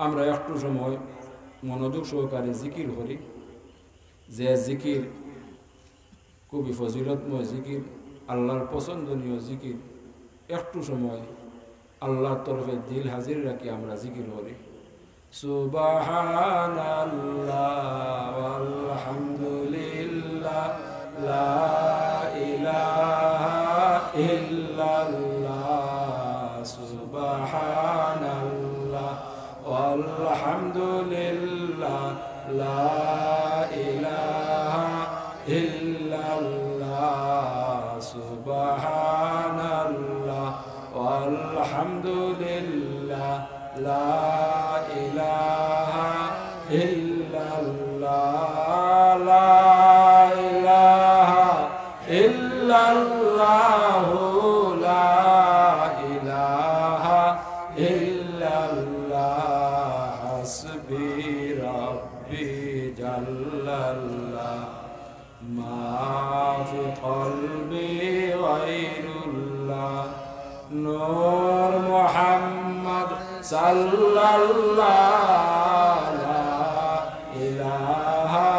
আমরা একটু সময় মনোযোগ সহকারে জিকির করি, যে জিকির খুবই ফজিলতময় জিকির, আল্লাহর পছন্দনীয় জিকির। একটু সময় আল্লাহর তরফে দিল হাজির রাখি আমরা জিকির করি। সুবহানাল্লাহ ওয়ালহামদুলিল্লাহ লা ইলাহা ইল্লাল্লাহ, সুবহানাল্লাহ ওয়ালহামদুলিল্লাহ লা ইলাহা ইল্লাল্লাহ, সুবহানাল্লাহ ওয়ালহামদুলিল্লাহ লা ইলাহা ইল্লাল্লাহ, লা ইলাহা ইল্লাল্লাহ, লা ইলাহা ইল্লাল্লাহ, হাসবি রাব্বি জাল্লাল্লাহ, মা ফি কলবি গায়রুল্লাহ, নূর মুহাম্মদ সাল্লাল্লাহ, লা ইলাহা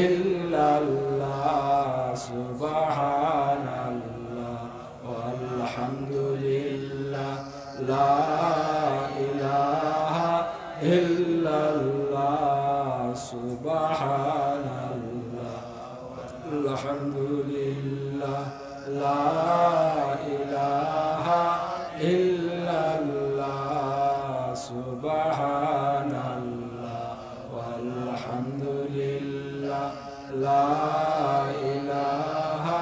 ইল্লাল্লাহ, সুবহানাল্লাহ ওয়ালহামদুলিল্লাহ লা ইলাহা ইল্লাল্লাহ, সুবহানাল্লাহ আলহামদুলিল্লাহ লা ইলাহা ইল্লাল্লাহ, সুবহানাল্লাহ ওয়ালহামদুলিল্লাহ লা ইলাহা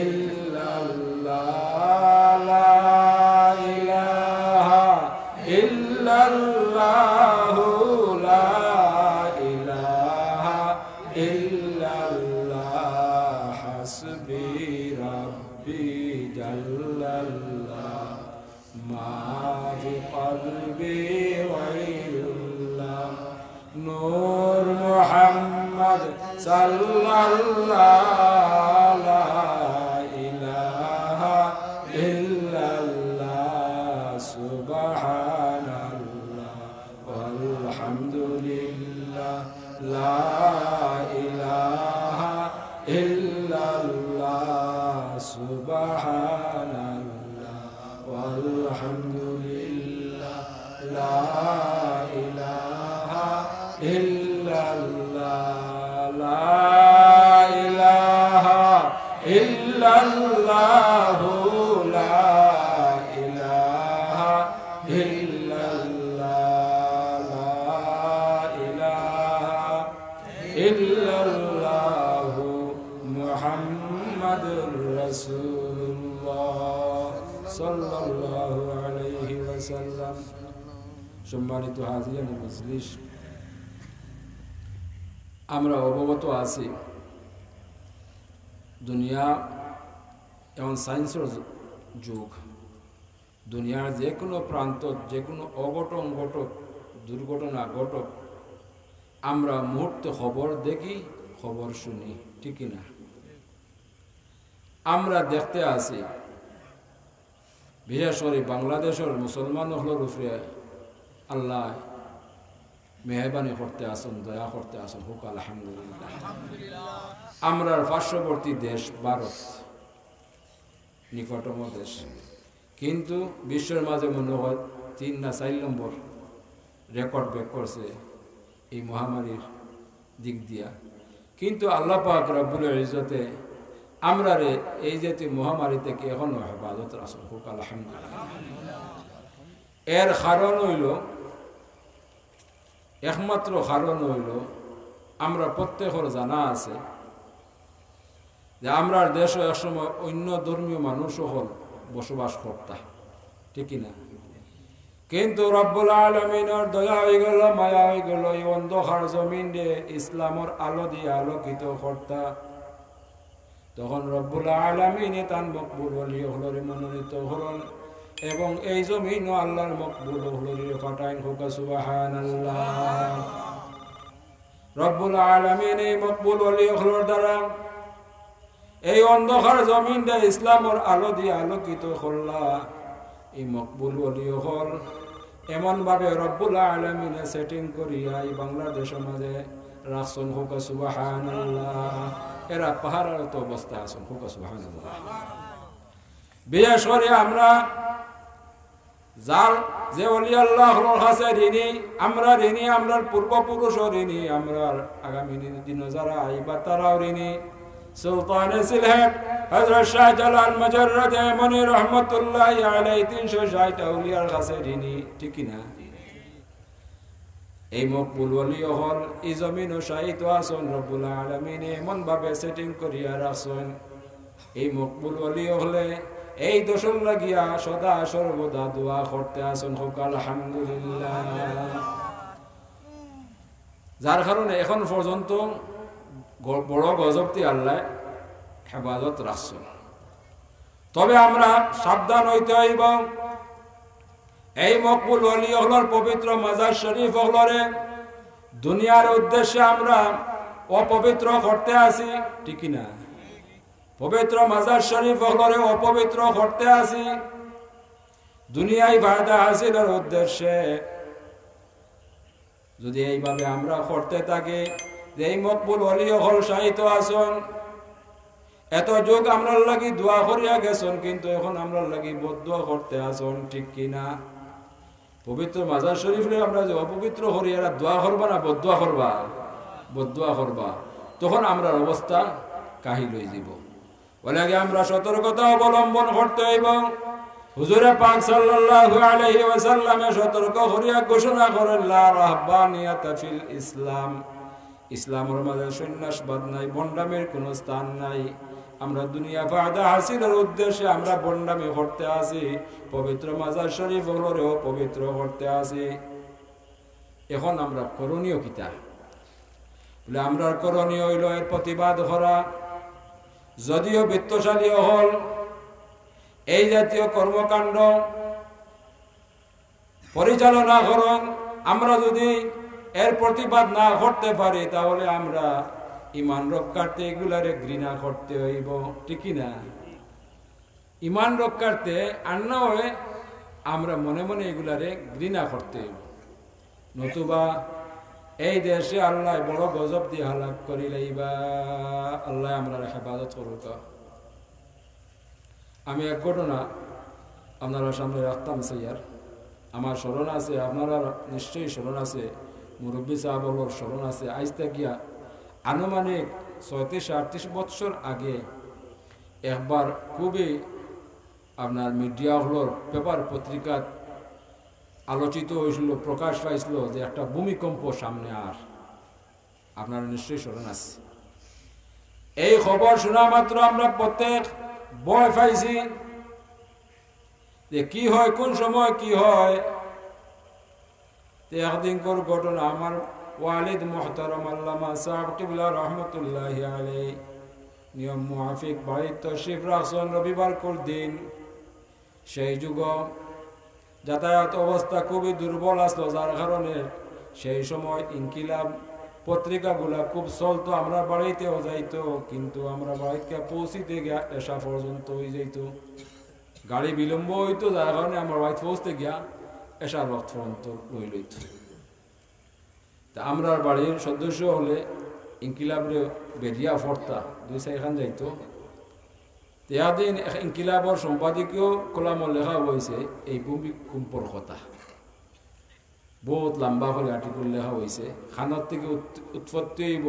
ইল্লাল্লাহ, লা ইলাহা ইল্লাল্লাহ, লা ইলাহা ইল্লাল্লাহ, হাসবি রাব্বি জাল্লা সাল্লাল্লাহু লা ইলাহা ইল্লাল্লাহ সুবহানাল্লাহ ওয়ালহামদুলিল্লাহ লা ইলাহা ইল্লাল্লাহ সুবহানাল্লাহ ওয়ালহামদুলিল্লাহ লা ইলাহা ইল্লাল্লাহ লা ইলাহা ইল্লাল্লাহ লা ইলাহা ইল্লাল্লাহ লা ইলাহা ইল্লাল্লাহ মুহাম্মাদুর রাসূলুল্লাহ সাল্লাল্লাহু আলাইহি ওয়াসাল্লাম। সম্মানিত হাজিরান মজলিস, আমরা অবগত আছি দুনিয়া এমন সায়েন্সের যুগ। দুনিয়ার যে কোনো প্রান্ত, যে কোনো অঘটন ঘটক, দুর্ঘটনা ঘটক, আমরা মুহূর্তে খবর দেখি, খবর শুনি, ঠিক না? আমরা দেখতে আসি বিশেষ করে বাংলাদেশের মুসলমান হলোর উপরে আল্লাহ মেহরবানি করতে আসুন, দয়া করতে আসুন, হোক আলহামদুলিল্লাহ। আমরার পার্শ্ববর্তী দেশ ভারত নিকটতম দেশ, কিন্তু বিশ্বের মাঝে মনে হয় 3 না 4 নম্বর রেকর্ড ব্রেক করছে এই মহামারীর দিক দিয়া। কিন্তু আল্লাহ পাক রব্বুল ইজ্জতে আমরা এই জাতীয় মহামারী থেকে এখনো হেফাজত রাখুন, হোক আলহামদুলিল্লাহ। এর কারণ হইল, একমাত্র কারণ হইল, আমরা প্রত্যেকের জানা আছে যে আমরা দেশে একসময় অন্য ধর্মীয় মানুষও হল বসবাস করতাম, ঠিক না? কিন্তু রব্বুল আলামিনের দয়া হয়ে গেল, মায়া হয়ে গেল, এই অন্ধকার জমিন দিয়ে ইসলামের আলো দিয়ে আলোকিত করতা। তখন রব্বুল আলামিনে তান মকবুল ওলি হলরে মনোনীত হলেন এবং এই জমিনও আল্লাহর মকবুল হলরে ফাটাইন, হোক সুবহানাল্লাহ। রব্বুল আলামিন এই মকবুল ওলি হলর দ্বারা এই অন্ধকার জমিন দিয়ে ইসলামের আলো দিয়ে আলোকিত করলা। এই মকবুল ওলি হল এমন ভাবে রব্বুল আলামিনে সেটিং করিয়া এই বাংলাদেশের মাঝে রাখছেন, হোক সুবহানাল্লাহ। এরা পাহাড়ের তো অবস্থা আছেন, হোক সুবহানাল্লাহ। বিশেষ করে আমরা যার যে ওলি আল্লাহর কাছে ঋণী, আমরা ঋণী, আমরার পূর্বপুরুষ ঋণী, আমরার আগামী দিন যারা আইবা তারাও ঋণী। সুলতানে সিলেট হযরত শাহ জালাল মুজাররদ মনি রহমাতুল্লাহি আলাইহি 360 আউলিয়ার কাছে ঋণী, ঠিক না? এই মকবুল ওলি হল এই জমিন ও শাহিদ আসন রব্বুল আলামিন এমন ভাবে সেটিং করিয়া রাখছেন। এই মকবুল ওলি হলে এই দোষর লাগিয়া সদা সর্বদা দোয়া করতে আসন, হোক আলহামদুলিল্লাহ। যার কারণে এখন পর্যন্ত বড় গজবটি আল্লাহ হেফাজত রাখছেন। তবে আমরা সাবধান হইতে হইব। এই মকবুল ওলি হলর পবিত্র মাজার শরীফ হলরে দুনিয়ার উদ্দেশ্যে আমরা অপবিত্র করতে আসি, ঠিক না? পবিত্র মাজার শরীফ হলরে অপবিত্র করতে আসি দুনিয়ায় ফায়দা হাসিলের উদ্দেশ্যে। যদি এইভাবে আমরা করতে থাকি, যে এই মকবুল ওলি হল শাহিত আসন, এত যুগ আমরা লাগি দোয়া করিয়া গেছেন, কিন্তু এখন আমরা লাগি বদদোয়া করতে আসন, ঠিক কিনা? পবিত্র মাজার শরীফে আমরা যে অপবিত্র করি, এরা দোয়া করবা না বদদোয়া করবা? বদদোয়া করবা। তখন আমরা অবস্থা কাহিল হয়ে যাব। বলে আমরা সতর্কতা অবলম্বন করতে হইব। হুজুরে পাক সাল্লাল্লাহু আলাইহি ওয়াসাল্লামে সতর্ক করিয়া ঘোষণা করেন, লা রাহবানিয়াতা ফিল ইসলাম। ইসলামের মাঝে সন্ন্যাসবাদ নাই, বন্ডামের কোনো স্থান নাই। আমরা দুনিয়া ফায়দা হাসিলের উদ্দেশ্যে আমরা বন্ডামি করতে আসি, পবিত্র মাজার শরীফ হলরেও পবিত্র করতে আসি। এখন আমরা করণীয় কিতা? বলে আমরা করণীয় হইল এর প্রতিবাদ করা। যদিও বিত্তশালী হল এই জাতীয় কর্মকাণ্ড পরিচালনা করেন, আমরা যদি এর প্রতিবাদ না করতে পারি, তাহলে আমরা ইমান রক্ষার্থে এগুলারে ঘৃণা করতে হইব, ঠিক না? ইমান রক্ষার্থে আর না হয় আমরা মনে মনে এগুলারে ঘৃণা করতে হইব, নতুবা এই দেশে আল্লাহ বড় গজব দিয়ে হালাক করি লাইবা। আল্লাহ আমরা হেফাজত করুক। আমি এক ঘটনা আপনারা সামনে রাখতাম স্যার, আমার স্মরণ আছে, আপনারা নিশ্চয়ই স্মরণ আছে, মুরব্বী সাহাবর স্মরণ আছে। আজ থেকে আনুমানিক 37-38 বছর আগে একবার খুবই আপনার মিডিয়া হলোর পেপার পত্রিকা আলোচিত হয়েছিল, প্রকাশ পাইছিল যে একটা ভূমিকম্প সামনে। আর আপনারা নিশ্চয়ই স্মরণ আছে। এই খবর শোনা মাত্র আমরা প্রত্যেক ভয় পাইছি যে কি হয়, কোন সময় কি হয়। একদিনকার ঘটনা, আমার ওয়ালিদ মুহতারাম আল্লামা সাহেব কিবলা রহমতুল্লাহি আলাইহি নিয়ম মুআফিক বাড়িতে তশরিফ রাখছেন রবিবার কোর দিন। সেই যুগ যাতায়াত অবস্থা খুবই দুর্বল আসলো, যার কারণে সেই সময় ইনকিলাব পত্রিকাগুলা খুব চলতো। আমরা বাড়িতেও যাইতো, কিন্তু আমরা বাড়িতে পৌঁছিতে গিয়া এসা পর্যন্ত হয়ে যাইতো, গাড়ি বিলম্ব হইতো, যার কারণে আমার বাড়িতে পৌঁছতে গিয়া এসা রথ পর্যন্ত লই লইত। তা আমরা বাড়ির সদস্য হলে ইনকিলাবরে বেরিয়া ফর্তা 2-4 যাইতো। তেয়াদিন ইনকিলাবর সম্পাদকীয় কলাম লেখা হয়েছে এই ভূমিকম্পর কথা, বহুত লম্বা করে আর্টিকেল লেখা হয়েছে। খানত থেকে উৎপত্তি হইব,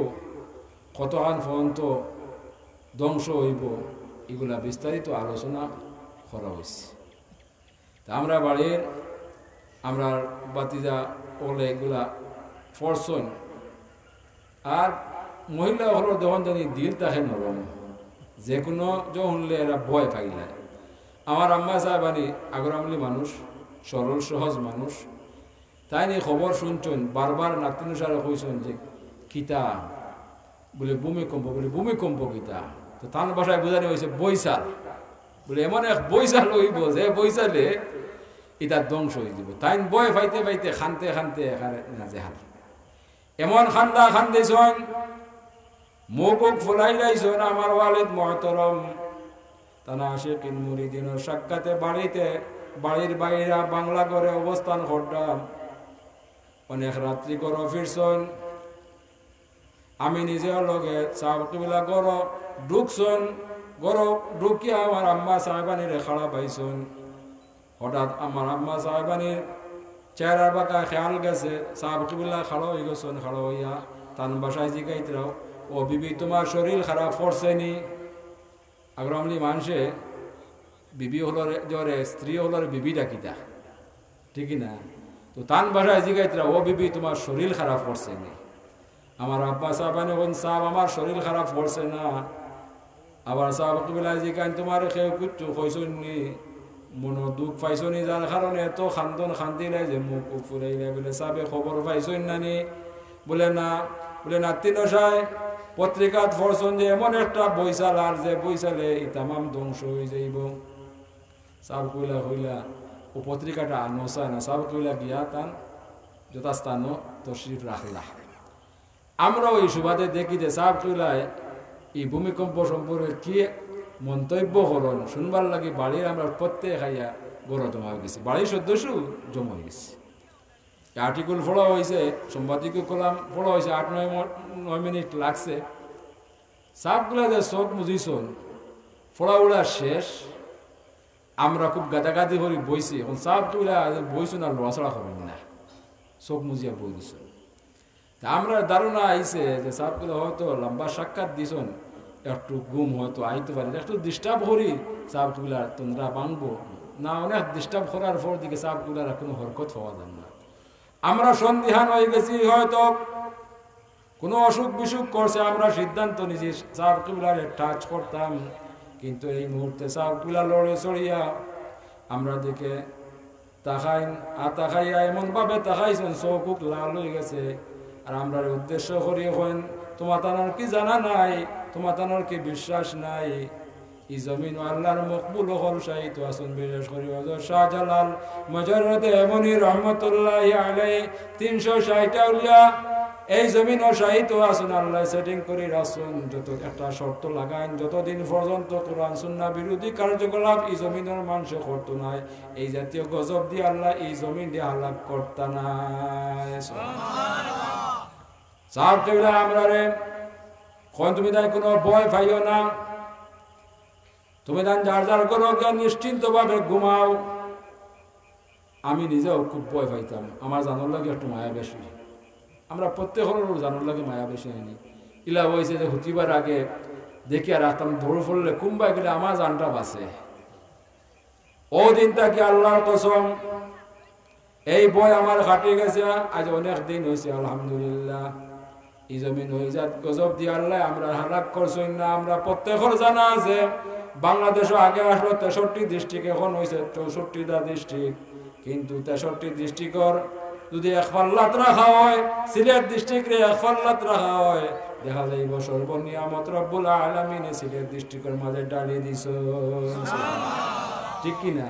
কতখান পর্যন্ত ধ্বংস হইব, এগুলা বিস্তারিত আলোচনা করা হয়েছে। তা আমরা বাড়ির আমরা বাতিজা ওলে এগুলা ফরসন, আর মহিলা হলো যখন জানি দিল তাকে নরম, যে কোনো শুনলে এরা ভয় পাইলায়। আমার আম্মা সাহেবানি আগরামলি মানুষ, সরল সহজ মানুষ, তাই নিয়ে খবর শুনছেন, বারবার নাতিনুসারে কইছেন যে কিতা বলে ভূমিকম্প, বলে ভূমিকম্প কিতা। তো তার ভাষায় বোঝানো হয়েছে বৈশাল, বলে এমন এক বৈশাল হইব যে বৈশালে এটা ধ্বংস হয়ে যাব। তাই বয় পাইতে পাইতে খানতে খানতে এখানে নাজেহাল, এমন খান্দা খান্দিছন, মুখ ফুলাই যাইছন। আমার ওয়ালিদ মুহতারাম তানা আশিকিন মুরিদিনের সাক্ষাতে বাড়ির বাইরা বাংলা ঘরে অবস্থান করতাম। অনেক রাত্রি করো ফিরছন, আমি নিজের লগে সাহাবকিবলা গড় ঢুকছন। গড় ঢুকিয়া আমার আম্মা সাহেবানির খাড়া পাইছন। হঠাৎ আমার আম্মা সাহেবানির চেহারার বাঁকা খেয়াল গেছে, সাহাবকিবলা খাড়া হয়ে গেছেন। খাড়া হইয়া তান বাসায় জিগাইতরাও, ও বিবি তোমার শরীর খারাপ পড়ছে নি? আগরামলি মানুষে বিবি হলরে জ্বরে, স্ত্রী হলরে বিবি ডাকিতা, ঠিক না? তো তান বাসায় জিগাইতরা, ও বিবি তোমার শরীর খারাপ পড়ছে নি? আমার আব্বা সাহেবানি বলেন, সাহেব আমার শরীর খারাপ পড়ছে না। আবার সাহাবকিবলা জিগাইন, তোমার কেউ কিচ্ছু কইছন নি? মনো দুঃখ পাইছো নি, যার কারণে এত খান্দন খান্দিলে যে মুখ ফুরাইলে? বলে সাহেবে খবর পাইছন নানি? বলে না। বলে নাতি নশায় পত্রিকাত ফরছন যে এমন একটা বৈশাল, আর যে বৈশালে ইতামাম ধ্বংস হয়ে যাইব। সাহাবকিবলা হইলা ও পত্রিকাটা আনসায় না। সাহাবকিবলা গিয়া তান যথাস্থান তশরিফ রাখলা। আমরা ওই সুবাদে দেখি যে সাহাবকিবলায় এই ভূমিকম্প সম্পর্কে কি মন্তব্য করন শুনবার লাগে বাড়ির আমরা প্রত্যেক খাইয়া গড় জমা হয়ে গেছি, বাড়ির সদস্য জমা হয়ে গেছে। আর্টিকেল পড়া হয়েছে, সম্পাদকীয় কলাম পড়া হয়েছে, 8-9 মিনিট লাগছে। সাপগুলা যে চোখ মুজিছন, পড়া উড়া শেষ, আমরা খুব গাদাগাদি করে বইছি। এখন সাপগুলা বইছুন আর লড়াচড়া করেন না, চোখ মুজিয়া বই দিছন। তা আমরা ধারণা আইছে যে সাপগুলা হয়তো লম্বা সাক্ষাৎ দিছন, একটু গুম হয়তো আইতে পারে, একটু ডিস্টার্ব করি সাপগুলা তোমরা বাংবো না। অনেক ডিস্টার্ব করার পর দিকে সাপগুলার কোনো হরকত হওয়া যায় না। আমরা সন্দিহান হয়ে গেছি, হয়তো কোনো অসুখ বিসুখ করছে। আমরা সিদ্ধান্ত নিয়েছি সাহাবকিবলারে টাচ করতাম, কিন্তু এই মুহূর্তে সাহাবকিবলা লড়ে চড়িয়া আমরা দিকে তাকাইন, আর তাকাইয়া এমনভাবে তাকাইছেন চৌকুক লাল হয়ে গেছে। আর আমরা উদ্দেশ্য করি হন, তোমার তানোর কি জানা নাই, তোমার তানোর কি বিশ্বাস নাই? ই জমিন আল্লাহর মকবুল হল সাহিত্য আসন। বিশেষ করি হযরত শাহজালাল মজররতে এমনি রহমতুল্লাহি আলাইহি 360 আউলিয়া এই জমিন অসাহিত আসুন আল্লাহ সেটিং করে রাসুন যত একটা শর্ত লাগাইন যতদিন পর্যন্ত কোরআন সুন্নাহ বিরোধী কার্যকলাপ এই জমিনের মানুষে করতো নাই এই জাতীয় গজব দিয়ে আল্লাহ এই জমিন দিয়ে হালাক করতা নাই সাহেব কেবলা আমরা রে কোন তুমি তাই কোনো ভয় পাইও না তুমি তাই যার যার করো নিশ্চিন্ত ভাবে ঘুমাও আমি নিজেও খুব ভয় পাইতাম আমার জানার লাগে একটু মায়া বেশি আমরা প্রত্যেকের জানার লাগে মায়া বেশি হয়নি ইলা হয়েছে যে হুতিবার আগে দেখিয়া রাখতাম দৌড় ফেললে কুম্বাই গেলে আমার জানটা বাঁচে ও দিন তাকে আল্লাহর কসম এই বই আমার কাটে গেছে আজ অনেক দিন হয়েছে আলহামদুলিল্লাহ এই জমিন হয়ে যাত গজব দিয়ে আল্লাহ আমরা হালাক করছেন না আমরা প্রত্যেকের জানা আছে বাংলাদেশও আগে আসলো 63 ডিস্ট্রিক্ট এখন হয়েছে 64টা ডিস্ট্রিক্ট কিন্তু 63 ডিস্ট্রিক্টর যদি এক পাল্লাত রাখা হয় সিলেট ডিস্ট্রিক্টে এক পাল্লাত রাখা হয় দেখা যাইব সর্বনিয়ামত রব্বুল আলামিন সিলেট ডিস্ট্রিক্টের মাঝে ডালিয়ে দিছ ঠিক কিনা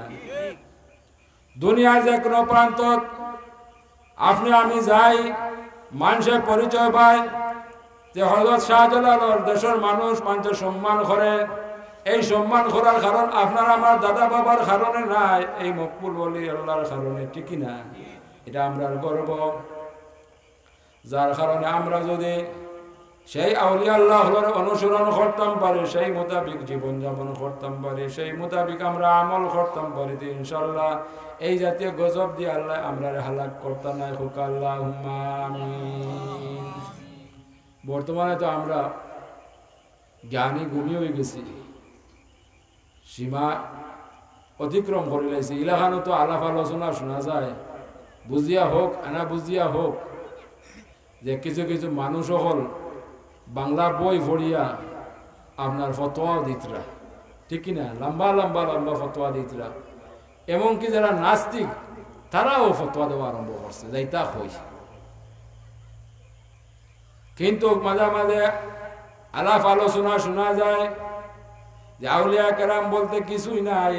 দুনিয়ার যে কোনো প্রান্ত আপনি আমি যাই মানুষের পরিচয় পায় যে হযরত শাহজালাল দেশের মানুষ মানুষের সম্মান করে এই সম্মান করার কারণ আপনার আমার দাদা বাবার কারণে নাই এই মকবুল ওলি আল্লাহর কারণে ঠিক না এটা আমরার গর্ব যার কারণে আমরা যদি সেই আউলিয়া আল্লাহর অনুসরণ করতাম পারি সেই মোতাবিক জীবন যাপন করতাম পারি সেই মোতাবিক আমরা আমল করতাম পারি ইনশাআল্লাহ এই জাতীয় গজব দিয়ে আল্লাহ আমরা হালাক করতাম না হুক আল্লাহুম্মা আমিন বর্তমানে তো আমরা জ্ঞানী গুণী হয়ে গেছি সীমা অতিক্রম করে লাইছি ইলাখানো তো আলাপ আলোচনা শোনা যায় বুঝিয়া হোক আনা বুঝিয়া হোক যে কিছু কিছু মানুষ হল বাংলা বই পড়িয়া আপনার ফতোয়াও দিতরা ঠিক কিনা লম্বা লম্বা লম্বা ফতোয়া দিতরা এমনকি যারা নাস্তিক তারাও ফতোয়া দেওয়া আরম্ভ করছে যাইতা হই কিন্তু মাঝে মাঝে আলাপ আলোচনা শোনা যায় যে আউলিয়া কেরাম বলতে কিছুই নাই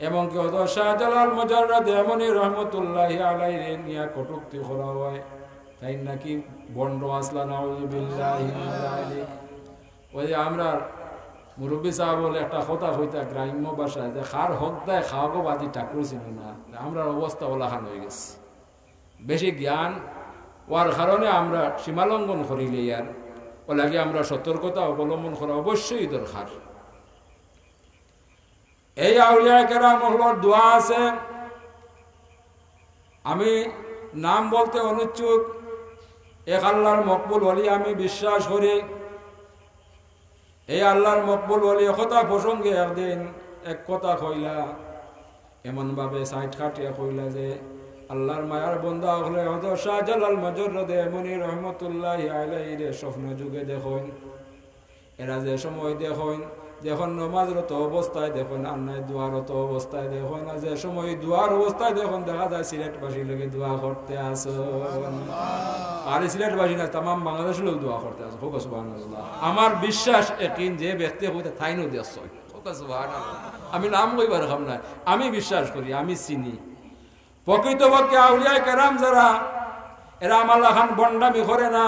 এমনকি হযরত শাহজালাল মুজাররদ এমনি রহমতুল্লাহি আলাইহি নিয়া কটূক্তি করা হয় তাই নাকি বন্ড আসলা নাউযুবিল্লাহি মিন যালিক ওই যে আমরা মুরব্বী সাহেব বলে একটা কথা হইতা গ্রাম্য ভাষায় যে খার হক দেয় খাওয়াগো বাদি ঠাকুর ছিল না আমরা অবস্থা ওলাখান হয়ে গেছে বেশি জ্ঞান ওর কারণে আমরা সীমালঙ্ঘন করিলে আর ও লাগে আমরা সতর্কতা অবলম্বন করা অবশ্যই দরকার এই আউলিয়া কেরামর দোয়া আছে আমি নাম বলতে অনুচ্ছুক এক আল্লাহর মকবুল ওলি আমি বিশ্বাস করি এই আল্লাহর মকবুল ওলি কথা প্রসঙ্গে একদিন এক কথা কইলা এমন ভাবে সাইড কাটিয়া কইলা যে আল্লাহর মায়ার বন্দা হলে হযরত শাহজালাল মুজাররদ এমনি রহমতুল্লাহি আলাইহি রে স্বপ্ন যুগে দেখুন এরা যে সময় দেখুন যখন নমাজরত অবস্থায় দেখুন আন্নায় দোয়ারত অবস্থায় দেখুন যে সময় দোয়ার অবস্থায় দেখুন দেখা যায় সিলেটবাসী লোকে দোয়া করতে আসো আর সিলেটবাসী না তাম বাংলাদেশ লোক দোয়া করতে আসো হোক সুবহানাল্লাহ আমার বিশ্বাস একদিন যে ব্যক্তি হইতে তাইনও দেশ হোক সুবহানাল্লাহ আমি নাম কইবার খাম না আমি বিশ্বাস করি আমি চিনি প্রকৃতপক্ষে আউলিয়া কেরাম যারা এরা আমাল্লা খান বন্ডামি করে না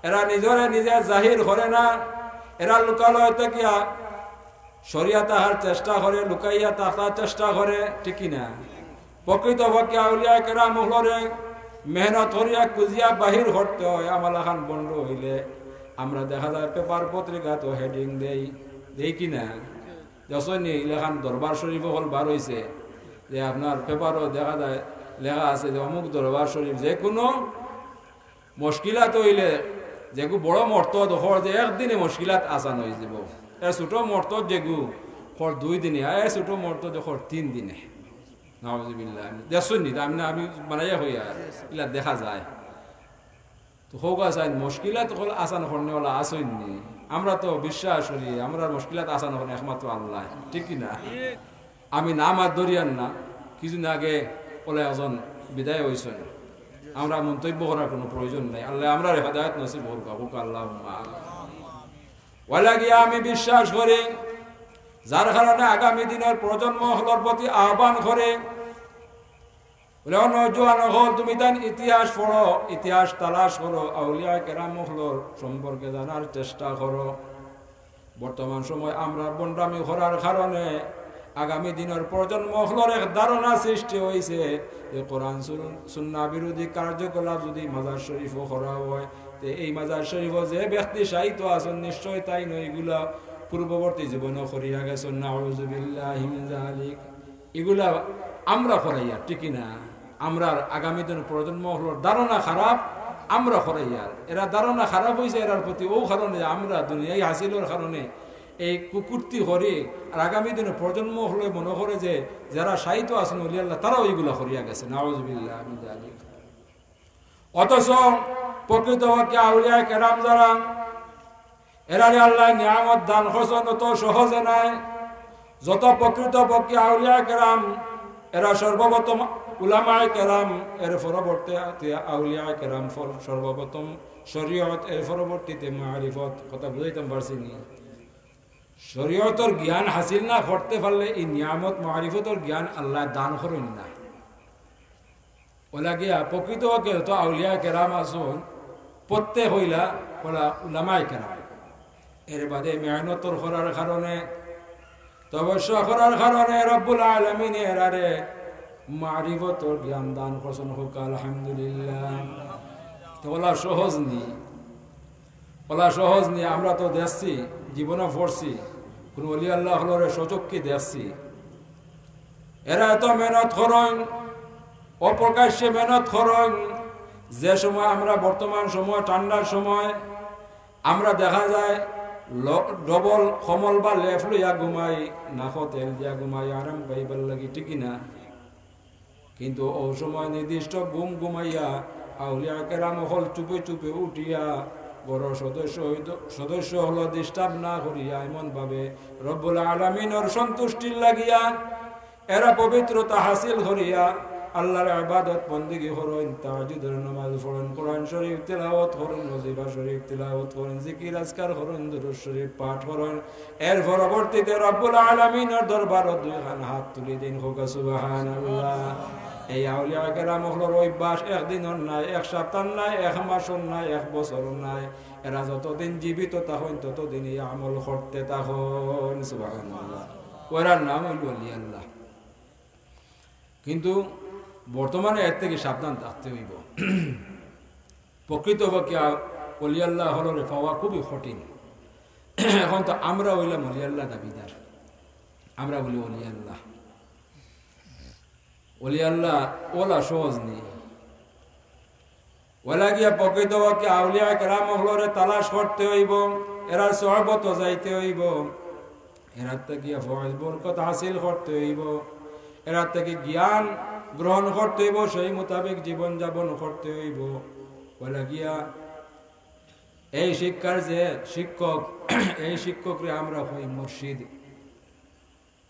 এরা নিজরে নিজে জাহির করে না এরা লুকালয় থাকিয়া শরিয়াত আহার চেষ্টা করে লুকাইয়া থাকার চেষ্টা করে ঠিক না প্রকৃতপক্ষে আউলিয়া কেরাম হলরে মেহনত করিয়া কুজিয়া বাহির করতে হয় আমাল্লা খান বন্ড হইলে আমরা দেখা যায় পেপার পত্রিকা তো হেডিং দেই কিনা যশনি ইলেখান দরবার শরীফ হল বার হয়েছে যে আপনার পেপারও দেখা যায় লেখা আছে যে অমুক দরবার শরীফ যে কোনো মুশকিলাত হইলে যেগু বড় মর্ত দখর যে একদিনে মুশকিলাত আসান হয়ে যাব এ ছোট মর্ত যেগু খর 2 দিনে এ ছোট মর্ত দখর 3 দিনে নাউযুবিল্লাহ দেখুন আমি বানাইয়া হইয়া ইলা দেখা যায় তো হোক আসান মুশকিলাত হল আসান করনেওয়ালা আসেননি আমরা তো বিশ্বাস করি আমরা মুশকিলাত আসান করেন একমাত্র আল্লাহ ঠিক না আমি নাম আর দরিয়ান না কিছুদিন আগে বলে একজন বিদায় হয়েছেন আমরা মন্তব্য করার কোনো প্রয়োজন নাই আল্লাহ আমরা হেদায়েত নসিব হোক আল্লাহুম্মা ওয়ালাগিয়া আমি বিশ্বাস করি যার কারণে আগামী দিনের প্রজন্ম হলর প্রতি আহ্বান করে বলে নজওয়ান হল তুমি তার ইতিহাস পড়ো, ইতিহাস তালাশ করো, আউলিয়া কেরাম হলোর সম্পর্কে জানার চেষ্টা করো। বর্তমান সময় আমরা বন্ডামি করার কারণে আগামী দিনের প্রজন্ম হলোর এক ধারণা সৃষ্টি হয়েছে যে কোরআন সুন্নাহ বিরোধী কার্যকলাপ যদি মাজার শরীফও করা হয়, তো এই মাজার শরীফ যে ব্যক্তি সাহিত্য আছেন নিশ্চয় তাই নয় এগুলা পূর্ববর্তী জীবনে করিয়া গেছেন, নাউযু বিল্লাহি মিন যালিক। এগুলা আমরা করাইয়া ঠিকই না, আমরা আগামী দিনের প্রজন্ম হলোর ধারণা খারাপ, আমরা করাইয়ার এরা ধারণা খারাপ হয়েছে এরার প্রতি ও কারণে আমরা দুনিয়ায় হাসিলের কারণে এই কুকুরটি হরি আর আগামী দিনে প্রজন্ম হলে মনে করে যে যারা সাহিত্য আছেন ওলি আল্লাহ তারাও এইগুলা করিয়া গেছে, নাউযু বিল্লাহি মিন যালিক। অথচ প্রকৃত পক্ষে আউলিয়া কেরাম যারা এরারে আল্লাহ নিয়ামত দান করছেন অত সহজে নাই। যত প্রকৃত পক্ষে আউলিয়া কেরাম এরা সর্বপ্রথম উলামায়ে কেরাম, এর পরবর্তীতে আউলিয়া কেরাম, সর্বপ্রথম শরীয়ত, এর পরবর্তীতে মারিফত। কথা বুঝাইতাম পারছি নি? শরীয়তের জ্ঞান হাসিল না করতে পারলে এই নিয়ামত মারিফতের জ্ঞান আল্লাহ দান করেন না। ওলা গিয়া প্রকৃত তো আউলিয়া কেরাম আসুন প্রত্যেক হইলা ওলা উলামায়ে কেরাম। এর বাদে মেহনতর করার কারণে, তপস্যা করার কারণে রব্বুল আলামিন এরারে মারিফতর জ্ঞান দান করছেন। হোক আলহামদুলিল্লাহ। তো ওলা সহজ নি, ওলা সহজ নি। আমরা তো দেখছি, জীবনে পড়ছি, কোন ওলি আল্লাহ হলরে সচক্ষে দেখছি এরা এত মেহনত করেন, অপ্রকাশ্যে মেহনত করেন। যে সময় আমরা বর্তমান সময় ঠান্ডার সময় আমরা দেখা যায় ডবল কমল বা লেফ লইয়া ঘুমাই, নাক তেল দিয়া ঘুমাই আরাম পাইবার লাগি, ঠিকই না? কিন্তু ও সময় নির্দিষ্ট ঘুমাইয়া আউলিয়া কেরাম হল চুপে চুপে উঠিয়া বড় সদস্য হলো ডিস্টার্ব না করিয়া এমন ভাবে রব্বুল আলামিনের সন্তুষ্টির লাগিয়া এরা পবিত্রতা হাসিল করিয়া আল্লাহর ইবাদত বন্দেগী করেন, তাহাজ্জুদের নামাজ পড়েন, কোরআন শরীফ তেলাওয়াত করেন, ওয়াজিফা শরীফ তেলাওয়াত করেন, জিকির আজকার করেন, দুরূদ শরীফ পাঠ করেন। এর পরবর্তীতে রব্বুল আলামিনের দরবারে দুইখান হাত তুলে দিন, হোক সুবহানাল্লাহ। এই আউলিয়া কেরাম হলোর অভ্যাস একদিনের নাই, এক সপ্তাহ নাই, এক মাসের নাই, এক বছর নাই। এরা যতদিন জীবিত তখন ততদিন এই আমল করতে তখন সুবহানাল্লাহ। ওরার নাম হইল ওলি আল্লাহ। কিন্তু বর্তমানে এর থেকে সাবধান থাকতে হইব। প্রকৃতপক্ষে ওলি আল্লাহ হলরে পাওয়া খুবই কঠিন। এখন তো আমরা হইলাম ওলি আল্লাহ দাবিদার, আমরা বলি ওলি আল্লাহ। ওলি আল্লাহ ওলা সহজ নেই। ওলা গিয়া প্রকৃতপক্ষে আউলিয়া কেরাম হলরে তালাশ করতে হইব, এরা সহবত যাইতে হইব, এরার থেকে ফয়েজ বরকত হাসিল করতে হইব, এরার থেকে জ্ঞান গ্রহণ করতে হইব, সেই মোতাবেক জীবন যাপন করতে হইব। ওলা গিয়া এই শিক্ষার যে শিক্ষক, এই শিক্ষকরে আমরা হই মুর্শিদ।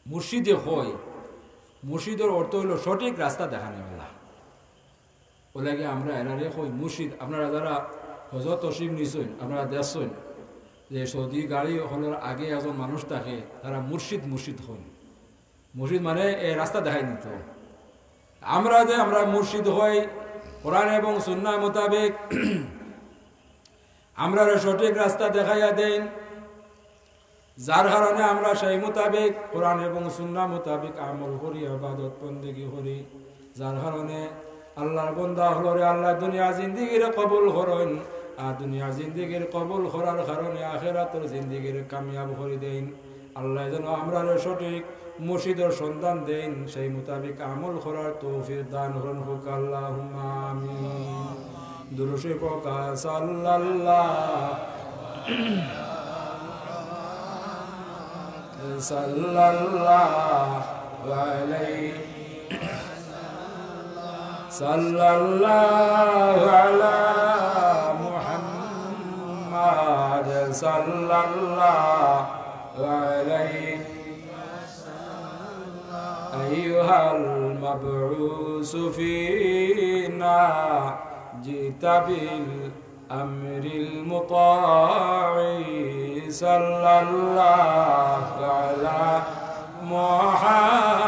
মুর্শিদে হই, মুর্শিদের অর্থ হইল সঠিক রাস্তা দেখানো বেলা। ওলা গিয়া আমরা এরারে হই মুর্শিদ। আপনারা যারা হজরত তশরিফ নিছেন, আপনারা দেখছেন যে সৌদি গাড়ি হলোর আগে একজন মানুষ থাকে, তারা মুর্শিদ মুর্শিদ হন। মুর্শিদ মানে এই রাস্তা দেখাই নিত। আমরা যে আমরা মুর্শিদ হই কোরআন এবং সুন্নাহ মোতাবেক আমরা সঠিক রাস্তা দেখাইয়া দেন, যার কারণে আমরা সেই মোতাবেক কোরআন এবং সুন্নাহ মোতাবেক আমল করি, ইবাদত বন্দেগী করি, যার কারণে আল্লাহর বান্দা হলরে আল্লাহ দুনিয়া জিন্দেগির কবুল করেন। আর দুনিয়া জিন্দেগির কবুল করার কারণে আখিরাতের জিন্দেগির কামিয়াব করে দেন। আল্লাহ যেন আমরা সঠিক মুর্শিদের সন্ধান দেন, সেই মোতাবেক আমল করার তৌফিক দান করুন। হোক আল্লাহুম্মা আমিন। দুরূদ শরীফ পড়া সাল্লাল্লাহু আলা মুহাম্মাদ সাল্লাল্লাহু আলাইহি আইয়ুহাল মাবউস ফিনা জিতা বিল আমরিল মুতাঈ সাল্লাল্লাহু আলা মুহাম্মাদ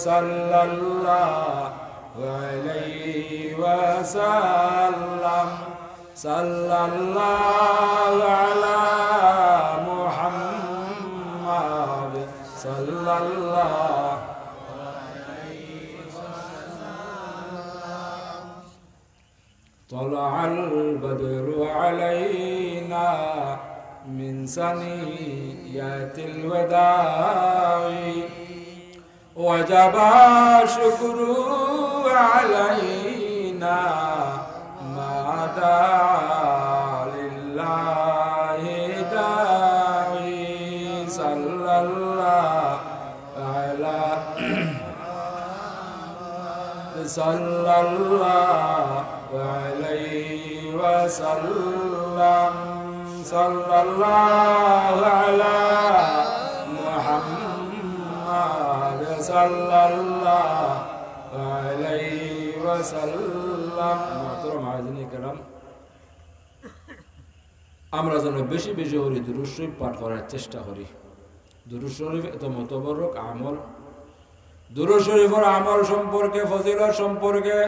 সাল্লাল্লাহু عليه وسلم صلى الله على محمد صلى الله طلع البدر علينا من ثنيات الوداع وجب الشكر علينا ما دعا لله داعي صلى الله على صلى الله عليه وسلم صلى الله على محمد صلى الله عليه وسلم محترم عزيزي الكرام আমরা যেন বেশি বেশি করে দুরূদ শরীফ পাঠ করার চেষ্টা করি দুরূদ শরীফ এত মতবরক আমল দুরূদ শরীফের আমল সম্পর্কে ফজিলত সম্পর্কে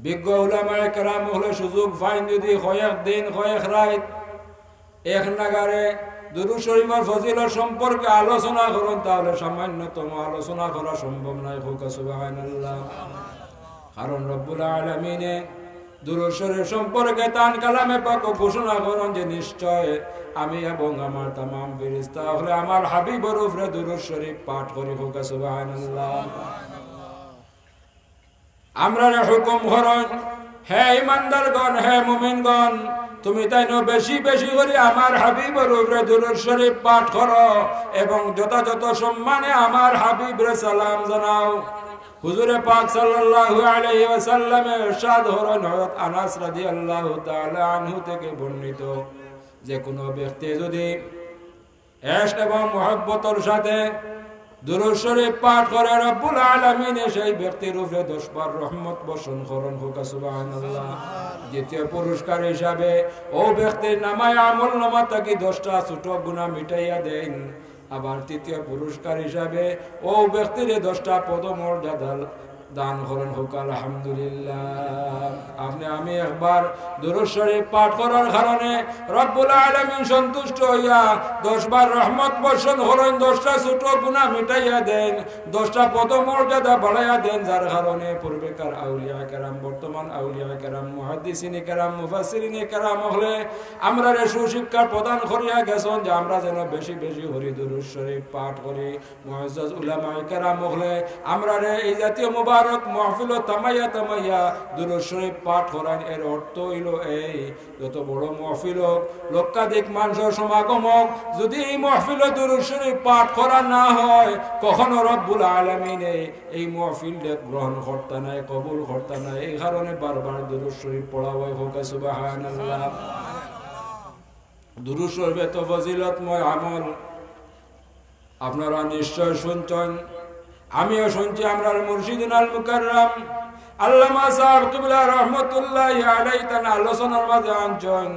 বিজ্ঞ উলামায়ে কেরাম হলে সুযোগ পাইন যদি কয়েক দিন কয়েক রাত এক নাগারে দুরূদ শরীফের ফজিলত সম্পর্কে আলোচনা করুন তাহলে সামান্যতম আলোচনা করা সম্ভব নয় হোক সুবহানাল্লাহ কারণ রব্বুল আলামিনে দুরূদ শরীফ সম্পর্কে তান কালামে পাক ঘোষণা করেন যে নিশ্চয় আমি এবং আমার तमाम ফেরেশতা হলে আমার হাবিবের উপরে দুরূদ শরীফ পাঠ করি হোক সুবহানাল্লাহ আমরা হুকুম করেন হে ঈমানদারগণ হে মুমিনগণ তুমি তাই বেশি বেশি করে আমার হাবিবের উপরে দুরূদ শরীফ পাঠ করো এবং যথাযথ সম্মানে আমার হাবিবের সালাম জানাও হুজুরে পাক সাল্লাল্লাহু আলাইহি ওয়াসাল্লামের ইরশাদ হলেন হযরত আনাস রাদিয়াল্লাহু তাআলা আনহু থেকে বর্ণিত যে কোনো ব্যক্তি যদি ইশক এবং মুহাব্বতের সাথে দুরূদ শরীফ পাঠ করে রব্বুল আলামিন সেই ব্যক্তির উপরে 10 বার রহমত বর্ষণ করেন হোক সুবহানাল্লাহ দ্বিতীয় পুরস্কার হিসাবে ও ব্যক্তির নামায় আমল নামা থেকে 10টা ছোট গুনাহ মিটাইয়া দেন আবার তৃতীয় পুরস্কার হিসাবে ও ব্যক্তির 10টা পদমর্যাদা দান করেন হোক আলহামদুলিল্লাহ আপনি আমি একবার দুরূদ শরীফ পাঠ করার কারণে রব্বুল আলামিন সন্তুষ্ট হইয়া 10 বার রহমত বর্ষণ করেন 10টা ছোট গুনাহ মিটাইয়া দেন 10টা পদমর্যাদা বাড়াইয়া দেন যার কারণে পূর্বেকার আউলিয়া কেরাম বর্তমান আউলিয়া কেরাম মুহাদ্দিসিনে কেরাম মুফাসসিরিনে কেরাম হলে আমরা সুশিক্ষা প্রদান করিয়া গেছেন যে আমরা যেন বেশি বেশি করে দুরূদ শরীফ পাঠ করি মুআজ্জাজ উলামায়ে কেরাম হলে আমরা এই জাতীয় মুবারক মাহফিল তামাইয়া তামাইয়া দুরূদ শরীফ পাঠ করেন এর অর্থ হইল এই যত বড় মাহফিল হোক লক্ষাধিক মানুষের সমাগম হোক যদি এই মাহফিল দুরূদ শরীফ পাঠ করা না হয় কখনো রব্বুল আলামিন এই মাহফিলকে গ্রহণ করতে নাই কবুল করতে নাই এই কারণে বারবার দুরূদ শরীফ পড়া হয় হোক সুবহানাল্লাহ দুরূদ শরীফ এত ফজিলতময় আমল আপনারা নিশ্চয় শুনছেন আমিও শুনছি আমরা মুর্শিদুল মুকাররম আল্লামা সাহেব কিবলা রাহমাতুল্লাহি আলাইহি তার আলোচনার মাঝে আনছেন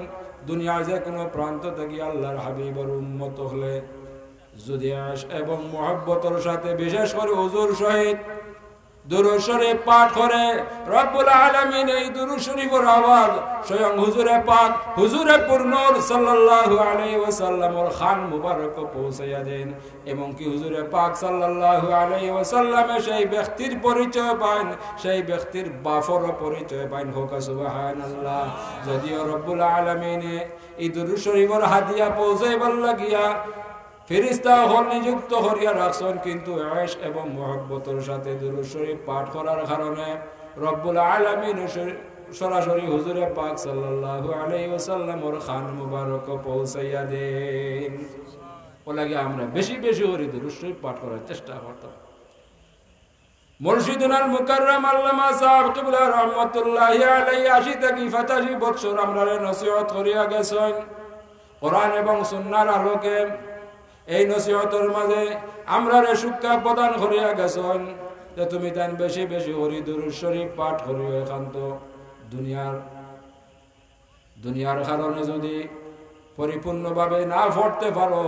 দুনিয়ার যে কোনো প্রান্ত থেকে আল্লাহর হাবিবের উম্মত হলে যদি আশ এবং মুহাব্বতের সাথে বিশেষ করে হুজুর সহিত দুরূদ শরীফ পাঠ করে রব্বুল আলামিন এই দুরূদ শরীফের আওয়াজ স্বয়ং হুজুরে পাক হুজুরে পূর্ণর সাল্লাল্লাহু আলাইহি ওয়াসাল্লামের খান মুবারক পৌঁছাইয়া দেন এবং কি হুজুরে পাক সাল্লাল্লাহু আলাইহি ওয়াসাল্লামে সেই ব্যক্তির পরিচয় পান সেই ব্যক্তির বাফর পরিচয় পান হোক সুবহানাল্লাহ যদিও রব্বুল আলামিন এই দুরূদ শরীফের হাদিয়া পৌঁছাইবার লাগিয়া ফেরেশতা হল নিযুক্ত করিয়া রাখছেন কিন্তু ইশক এবং মুহাব্বতের সাথে দুরূদ শরীফ পাঠ করার কারণে রব্বুল আলামিন সরাসরি হুজুরে পাক সাল্লাল্লাহু আলাইহি ওয়াসাল্লামের খান মুবারক পৌঁছাইয়া দেন ওলাগে আমরা বেশি বেশি করে দুরূদ শরীফ পাঠ করার চেষ্টা করতাম মুর্শিদুল মুকাররম আল্লামা সাহেব কিবলা রাহমাতুল্লাহি আলাইহি 80 থেকে 85 বছর আমরা নসিহত করিয়া গেছেন কোরআন এবং সুন্নাহর আলোকে এই নসিহতের মাঝে আমরা শিক্ষা প্রদান করিয়া গেছেন যে তুমি তান বেশি বেশি করে দুরূদ শরীফ পাঠ করিও একান্ত দুনিয়ার কারণে যদি পরিপূর্ণভাবে না পড়তে পারো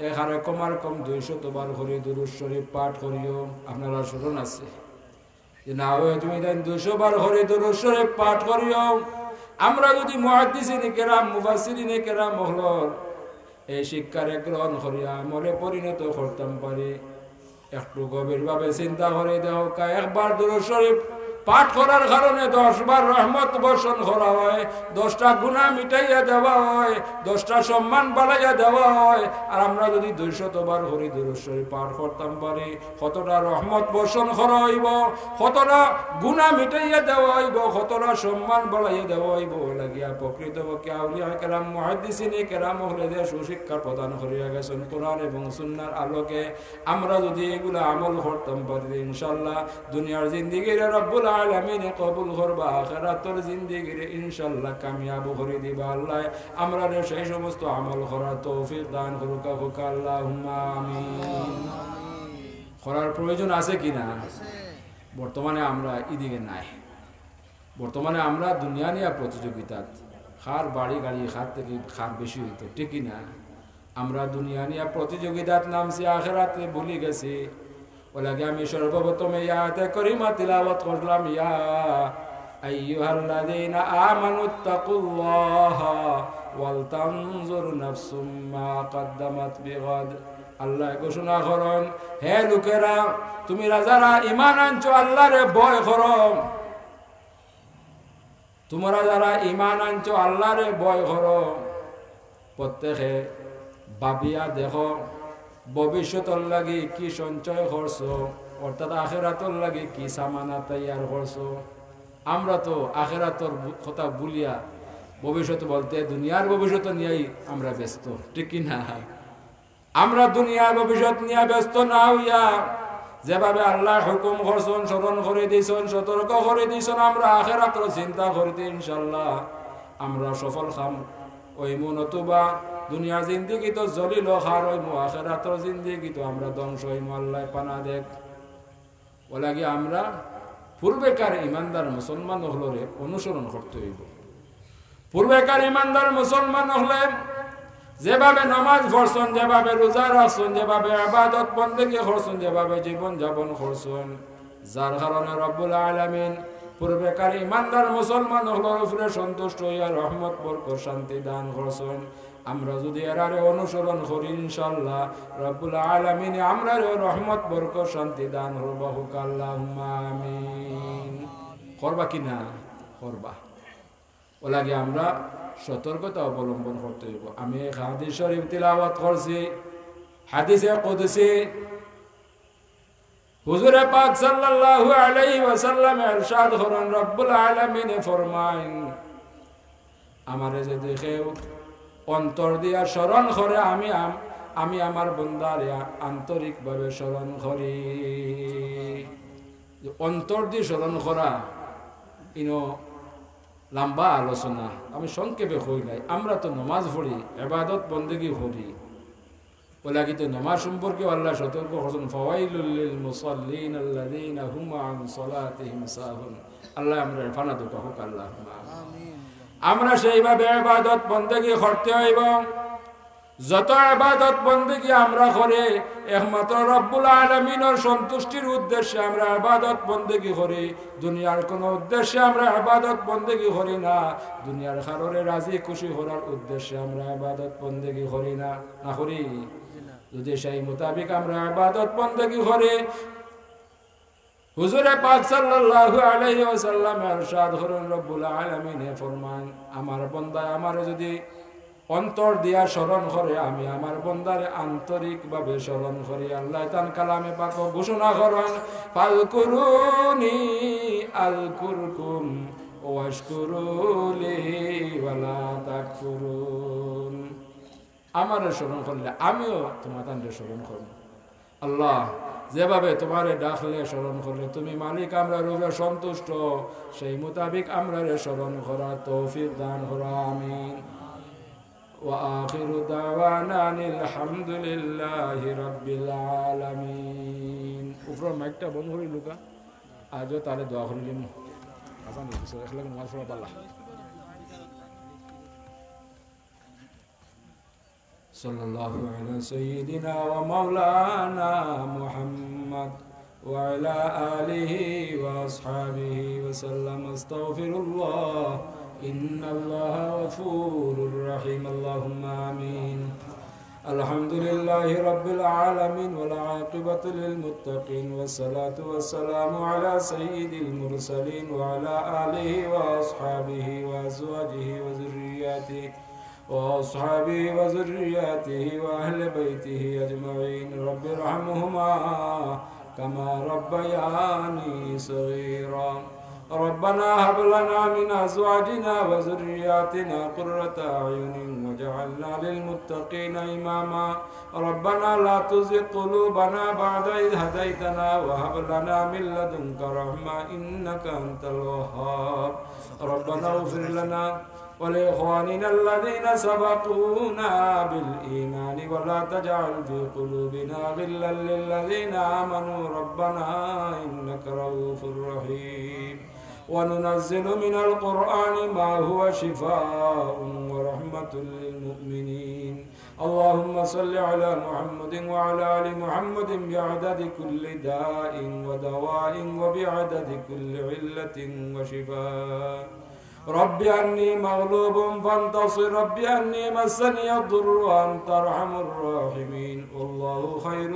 এখানে কমার কম 200 বার করে দুরূদ শরীফ পাঠ করিও আপনারা শুনুন আছে যে না হয় তুমি দেন 200 বার করে দরুদ শরীফ পাঠ করিও। আমরা যদি মুহাদ্দিসিনে কেরাম মুফাসসিরিনে কেরাম হলর এই শিক্ষারে গ্রহণ করিয়া আমলে পরিণত করতাম পারি, একটু গভীরভাবে চিন্তা করে দেও একবার দরুদ শরীফ পাঠ করার কারণে 10 বার রহমত বর্ষণ করা হয়, 10টা গুনাহ মিটাইয়া দেওয়া হয়, 10টা সম্মান বাড়াইয়া দেওয়া হয়। আর আমরা যদি 200 বার করে দরুদ শরীফ পাঠ করতাম পারি, কতটা রহমত বর্ষণ করা হইব, কতটা গুনাহ মিটাইয়া দেওয়া হইব, কতটা সম্মান বাড়াইয়া দেওয়া হইব। লাগিয়া প্রকৃতপক্ষে আউলিয়া কেরাম মুহাদ্দিসিনে কেরাম হলে যে সুশিক্ষা প্রদান করিয়া গেছেন কোরআন এবং সুন্নাহর আলোকে, আমরা যদি এগুলো আমল করতাম পারি ইনশাআল্লাহ দুনিয়ার জিন্দেগিরে রব্বুল আলামিন কবুল করবা, আখিরাতের জিন্দেগিরে ইনশাআল্লাহ কামিয়াব করে দিবা আল্লাহ। আমরা সেই সমস্ত আমল করার তৌফিক দান করুক আল্লাহুম্মা আমিন। করার প্রয়োজন আছে কিনা? বর্তমানে আমরা এদিকে নাই। বর্তমানে আমরা দুনিয়া নিয়ে প্রতিযোগিতা, খার বাড়ি গাড়ি খার থেকে খার বেশি হইতো, ঠিকই না? আমরা দুনিয়া নিয়ে প্রতিযোগিতার নামছি, আখিরাতে ভুলে গেছি। ওলাগে আমি সর্বপ্রথমে ইয়াতে করিমা তিলাওয়াত করলাম, ইয়া আইয়ুহাল্লাযীনা আমানুত্তাকুল্লাহা ওয়াল তানজুর নাফসুম মা কদ্দামাত বিগাদ। আল্লাহ ঘোষণা করেন, হে লোকেরা তুমি যারা ঈমান আনছো আল্লাহরে ভয় করো। তোমরা যারা ঈমান আনছো আল্লাহরে ভয় করো। প্রত্যেকে ভাবিয়া দেখো ভবিষ্যতের লাগি কি সঞ্চয় করছো, অর্থাৎ আখিরাতের লাগি কি সামানা তৈয়ার করছো। আমরা তো আখিরাতের কথা ভুলিয়া ভবিষ্যৎ বলতে দুনিয়ার ভবিষ্যৎ নিয়েই আমরা ব্যস্ত, ঠিক কি না? আমরা দুনিয়ার ভবিষ্যৎ নিয়ে ব্যস্ত না হইয়া যেভাবে আল্লাহ হুকুম করছেন, স্মরণ করে দিয়েছেন, সতর্ক করে দিয়েছেন, আমরা আখিরাতের চিন্তা করতে ইনশাআল্লাহ আমরা সফল খাম। ওই নতুবা দুনিয়ার জিন্দেগি তো জলিল হার হইম, আখিরাতের জিন্দেগি তো আমরা ধ্বংস হইম। আল্লাহ পানা দেখ। ও লাগে আমরা পূর্বেকার ইমানদার মুসলমান হলরে অনুসরণ করতে হইব। পূর্বেকার ইমানদার মুসলমান হলে যেভাবে নামাজ পড়ছেন, যেভাবে রোজা রাখছেন, যেভাবে ইবাদত বন্দেগি করছেন, যেভাবে জীবন যাপন করছেন, যার কারণে রব্বুল আলামিন পূর্বেকার ইমানদার মুসলমান হলোর উপরে সন্তুষ্ট হইয়া রহমত বরকত শান্তি দান করছেন। আমরা যদি এরারে অনুসরণ করি ইনশাআল্লাহ রব্বুল আলামিন আমরারে রহমত বরকত শান্তি দান করবা। হুক আল্লাহুম্মা আমিন। করবা কি না? করবা। ও লাগে আমরা সতর্কতা অবলম্বন করতে হইব। আমি হাদিস শরীফ তিলাওয়াত করছি, হাদিসে কুদসি হুজুর পাক সাল্লাল্লাহু আলাইহি ওয়াসাল্লাম ইরশাদ করেন, রব্বুল আলামিন ফরমায়, আমারে যে দেখে অন্তর দিয়া স্মরণ করে আমি আমার বান্দারে আন্তরিকভাবে স্মরণ করি। অন্তর দিয়ে স্মরণ করা ইনো লম্বা আলোচনা, আমি সংক্ষেপে কই নাই। আমরা তো নমাজ পড়ি, ইবাদত বন্দেগি করি, ওলা কিন্তু নমাজ সম্পর্কে আল্লাহ সতর্ক করছেন, ফাওয়াইলুল লিল মুসাল্লিন আল্লাযীনা হুম আন সালাতিহিম সাহুন। আল্লাহ আমরা ফানা দুকা হোক আল্লাহুম্মা আমিন। আমরা সেইভাবে ইবাদত বন্দেগি করতে হইব। যত ইবাদত বন্দেগি আমরা করে একমাত্র রব্বুল আলামিনের সন্তুষ্টির উদ্দেশ্যে আমরা ইবাদত বন্দেগি করি, দুনিয়ার কোনো উদ্দেশ্যে আমরা ইবাদত বন্দেগি করি না। দুনিয়ার কারণে রাজি খুশি করার উদ্দেশ্যে আমরা ইবাদত বন্দেগি করি না, না করি? যদি সেই মোতাবেক আমরা ইবাদত বন্দেগি করি, হুজুরে পাক সাল্লাল্লাহু আলাইহি ওয়াসাল্লাম ইরশাদ করেন, রব্বুল আলামিন ফরমান, আমার বান্দা আমারে যদি অন্তর দিয়া স্মরণ করে, আমি আমার বান্দারে আন্তরিকভাবে স্মরণ করি। আল্লাহ তান কালামে পাক ঘোষণা করেন, ফাযকুরুনি আযকুরকুম ওয়াশকুরুলি ওয়ালা তাকফুরুন। আমারে স্মরণ করলে আমিও তোমাদের স্মরণ করব। আল্লাহ যেভাবে তোমারে ডাকলে স্মরণ করলে তুমি মালিক আমরা রূপে সন্তুষ্ট, সেই মোতাবেক আমরা স্মরণ করা তৌফিক দান করো। আমিন। وآخر دعوانا الحمد لله رب العالمين. উপরে মাইকটা বন্ধ করে লুকা আজও তারে দোয়া করে নিন। আসান দিছে এখলা নামাজ পড়া পালা। সাল্লাল্লাহু আলা সাইয়্যিদিনা ওয়া মাওলানা মুহাম্মদ وعلى آله وأصحابه وسلم استغفر الله إن الله غفور رحيم اللهم آمين الحمد لله رب العالمين والعاقبة للمتقين والصلاة والسلام على سيد المرسلين وعلى آله وأصحابه وأزواجه وذرياته وأهل بيته أجمعين رب ارحمهما كما ربياني صغيرا ربنا هب لنا من أزواجنا وذرياتنا قرة أعين واجعلنا للمتقين إماما ربنا لا تزغ قلوبنا بعد إذ هديتنا وهب لنا من لدنك رحمة إنك أنت الوهاب ربنا اغفر لنا ولإخواننا الذين سبقونا بالإيمان ولا تجعل في قلوبنا غلا للذين آمنوا ربنا إنك رؤوف رحيم وننزل من القرآن ما هو شفاء ورحمة للمؤمنين اللهم صل على محمد وعلى آل محمد بعدد كل داء ودواء وبعدد كل علة وشفاء رب أني مغلوب فانتصر رب أني مسني الضر وأنت أرحم الراحمين والله خير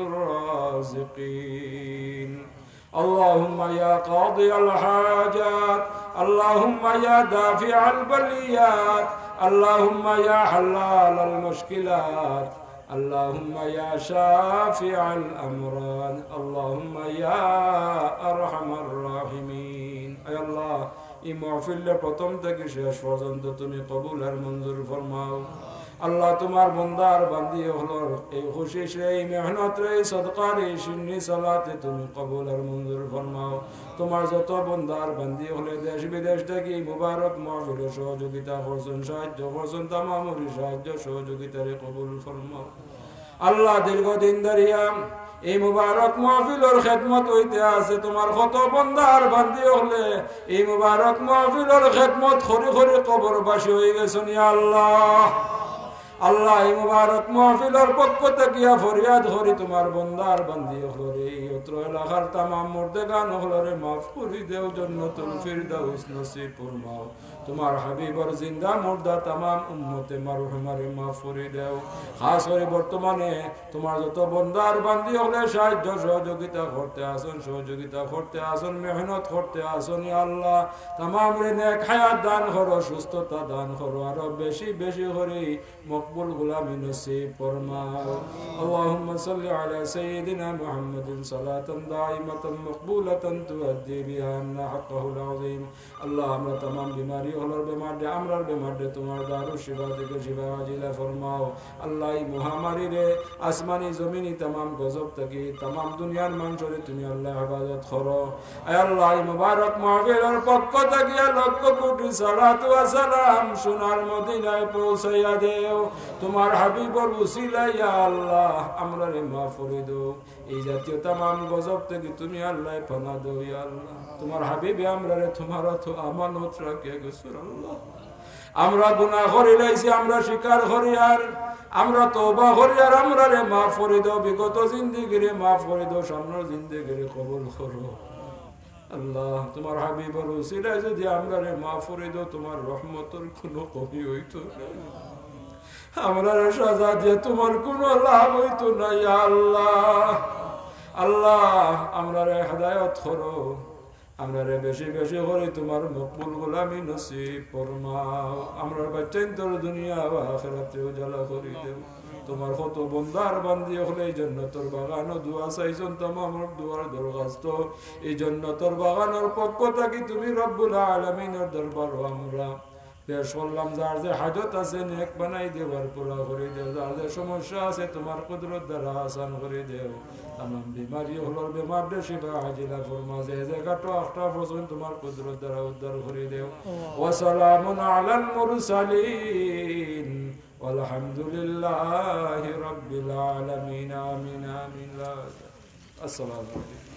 الرازقين اللهم يا قاضي الحاجات اللهم يا دافع البليات اللهم يا حلال المشكلات اللهم يا شافع الأمراض اللهم يا أرحم الراحمين أي الله এই মাহফিলের প্রথম থেকে শেষ পর্যন্ত তুমি কবুল আর মঞ্জুর ফরমাও আল্লাহ তোমার বান্দার বান্দি হলো এই খুশি সেই মেহনত রে সদকা রে সুন্নি সালাতে তুমি কবুল আর মঞ্জুর ফরমাও তোমার যত বান্দার বান্দি হলে দেশ বিদেশ থেকে মুবারক মাহফিলে সহযোগিতা করছেন সাহায্য করছেন তামামুরি সাহায্য সহযোগিতারে কবুল ফরমাও আল্লাহ দীর্ঘদিন ধরিয়া এই মুবারক মাহফিলের খেদমত হইতে আছে তোমার কত বান্দার বান্দি হলে এই মুবারক মাহফিলের খেদমত খরি খরি কবরবাসী হয়ে গেছেন ইয়া আল্লাহ আল্লাহ এই মুবারক মাহফিলের পক্ষ থেকে ফরিয়াদ করি তোমার বান্দার বান্দি হলে অত্র এলাকার তামাম মুর্দেগান হলরে মাফ করে দেও জান্নাতুল ফিরদাউস নসিব ফরমাও তোমার হাবিবর জিন্দা মুর্দা তামাম উম্মতে মারহুমারে মাফ করে দেও খাস করে বর্তমানে তোমার যত বান্দার বান্দি হলে সাহায্য সহযোগিতা করতে আসন মেহনত করতে আসন ইয়া আল্লাহ তামাম রে নেক হায়াত দান করো সুস্থতা দান করো আর বেশি বেশি করে মকবুল গুলামি নসিব ফরমাও আল্লাহুম্মা সাল্লি আলা সাইয়্যিদিনা মুহাম্মাদিন সালাতান দাইমাতান মাকবুলাতান তুআদ্দি বিহা আন্না হাক্কাহুল আযীম আল্লাহ আমরা তামাম বিমারি হলর বেমারে আমরার বেমারে তোমার দারু শিফা থেকে শিফা আজিলা ফরমাও আল্লাহ এই মহামারী রে আসমানি জমিনি তামাম গজব থেকে তামাম দুনিয়ার মানুষরে তুমি আল্লাহ হেফাজত করো আয় আল্লাহ এই মুবারক মাহফিলের পক্ষ থেকে লক্ষ কোটি সালাত ওয়া সালাম সোনার মদিনায় পৌঁছাইয়া দেও তোমার হাবিবর উসিলা ইয়া আল্লাহ আমরারে মাফ করে দাও এই জাতীয় তামাম গজব থেকে তুমি আল্লাহ পানা দাও ইয়া আল্লাহ তোমার হাবিবে আমরারে তোমার তো আমানত রাখিয়া গেছো আল্লাহ আমরা গুনাহ করে লাইছি আমরা স্বীকার করি আর আমরা তওবা করি আর আমরারে মাফ করে দাও বিগত জিন্দেগিরে মাফ করে দাও সামনের জিন্দেগিরে কবুল করো আল্লাহ তোমার হাবিবর উসিলায় যদি আমরারে মাফ করে দাও তোমার রহমতের কোনো কমি হইতো না আমরারে সাজা দিয়ে তোমার কোনো লাভ হইতো না ইয়া আল্লাহ আল্লাহ আমরারে হেদায়েত করো আমরারে বেশি বেশি করে তোমার মকবুল গোলামি নসিব ফরমাও আমরার বাচ্চাইন তোর দুনিয়া ও আখিরাতে উজালা করে দেও তোমার কত বন্দার বান্দি হলে এই জান্নাতের বাগানও দোয়া চাইছেন তামাম দুয়ার দরখাস্ত এই জান্নাতের বাগানের পক্ষ থেকে তুমি রব্বুল আলামিনের দরবারে আমরা পেশ করলাম যার যে হাজত আছে নেক বানাই দেওয়ার পুরা করে দেও যার যে সমস্যা আছে তোমার কুদরত দ্বারা আসান করে দেও তামাম বিমারি হলোর বেমার শিফা আজিলা ফরমা যে জায়গাটা একটা পর্যন্ত তোমার কুদরত দ্বারা উদ্ধার করে দেও ওয়া সালামুন আলাল মুরসালিন walhamdulillahi rabbil alamin amin amin. Assalamu alaikum.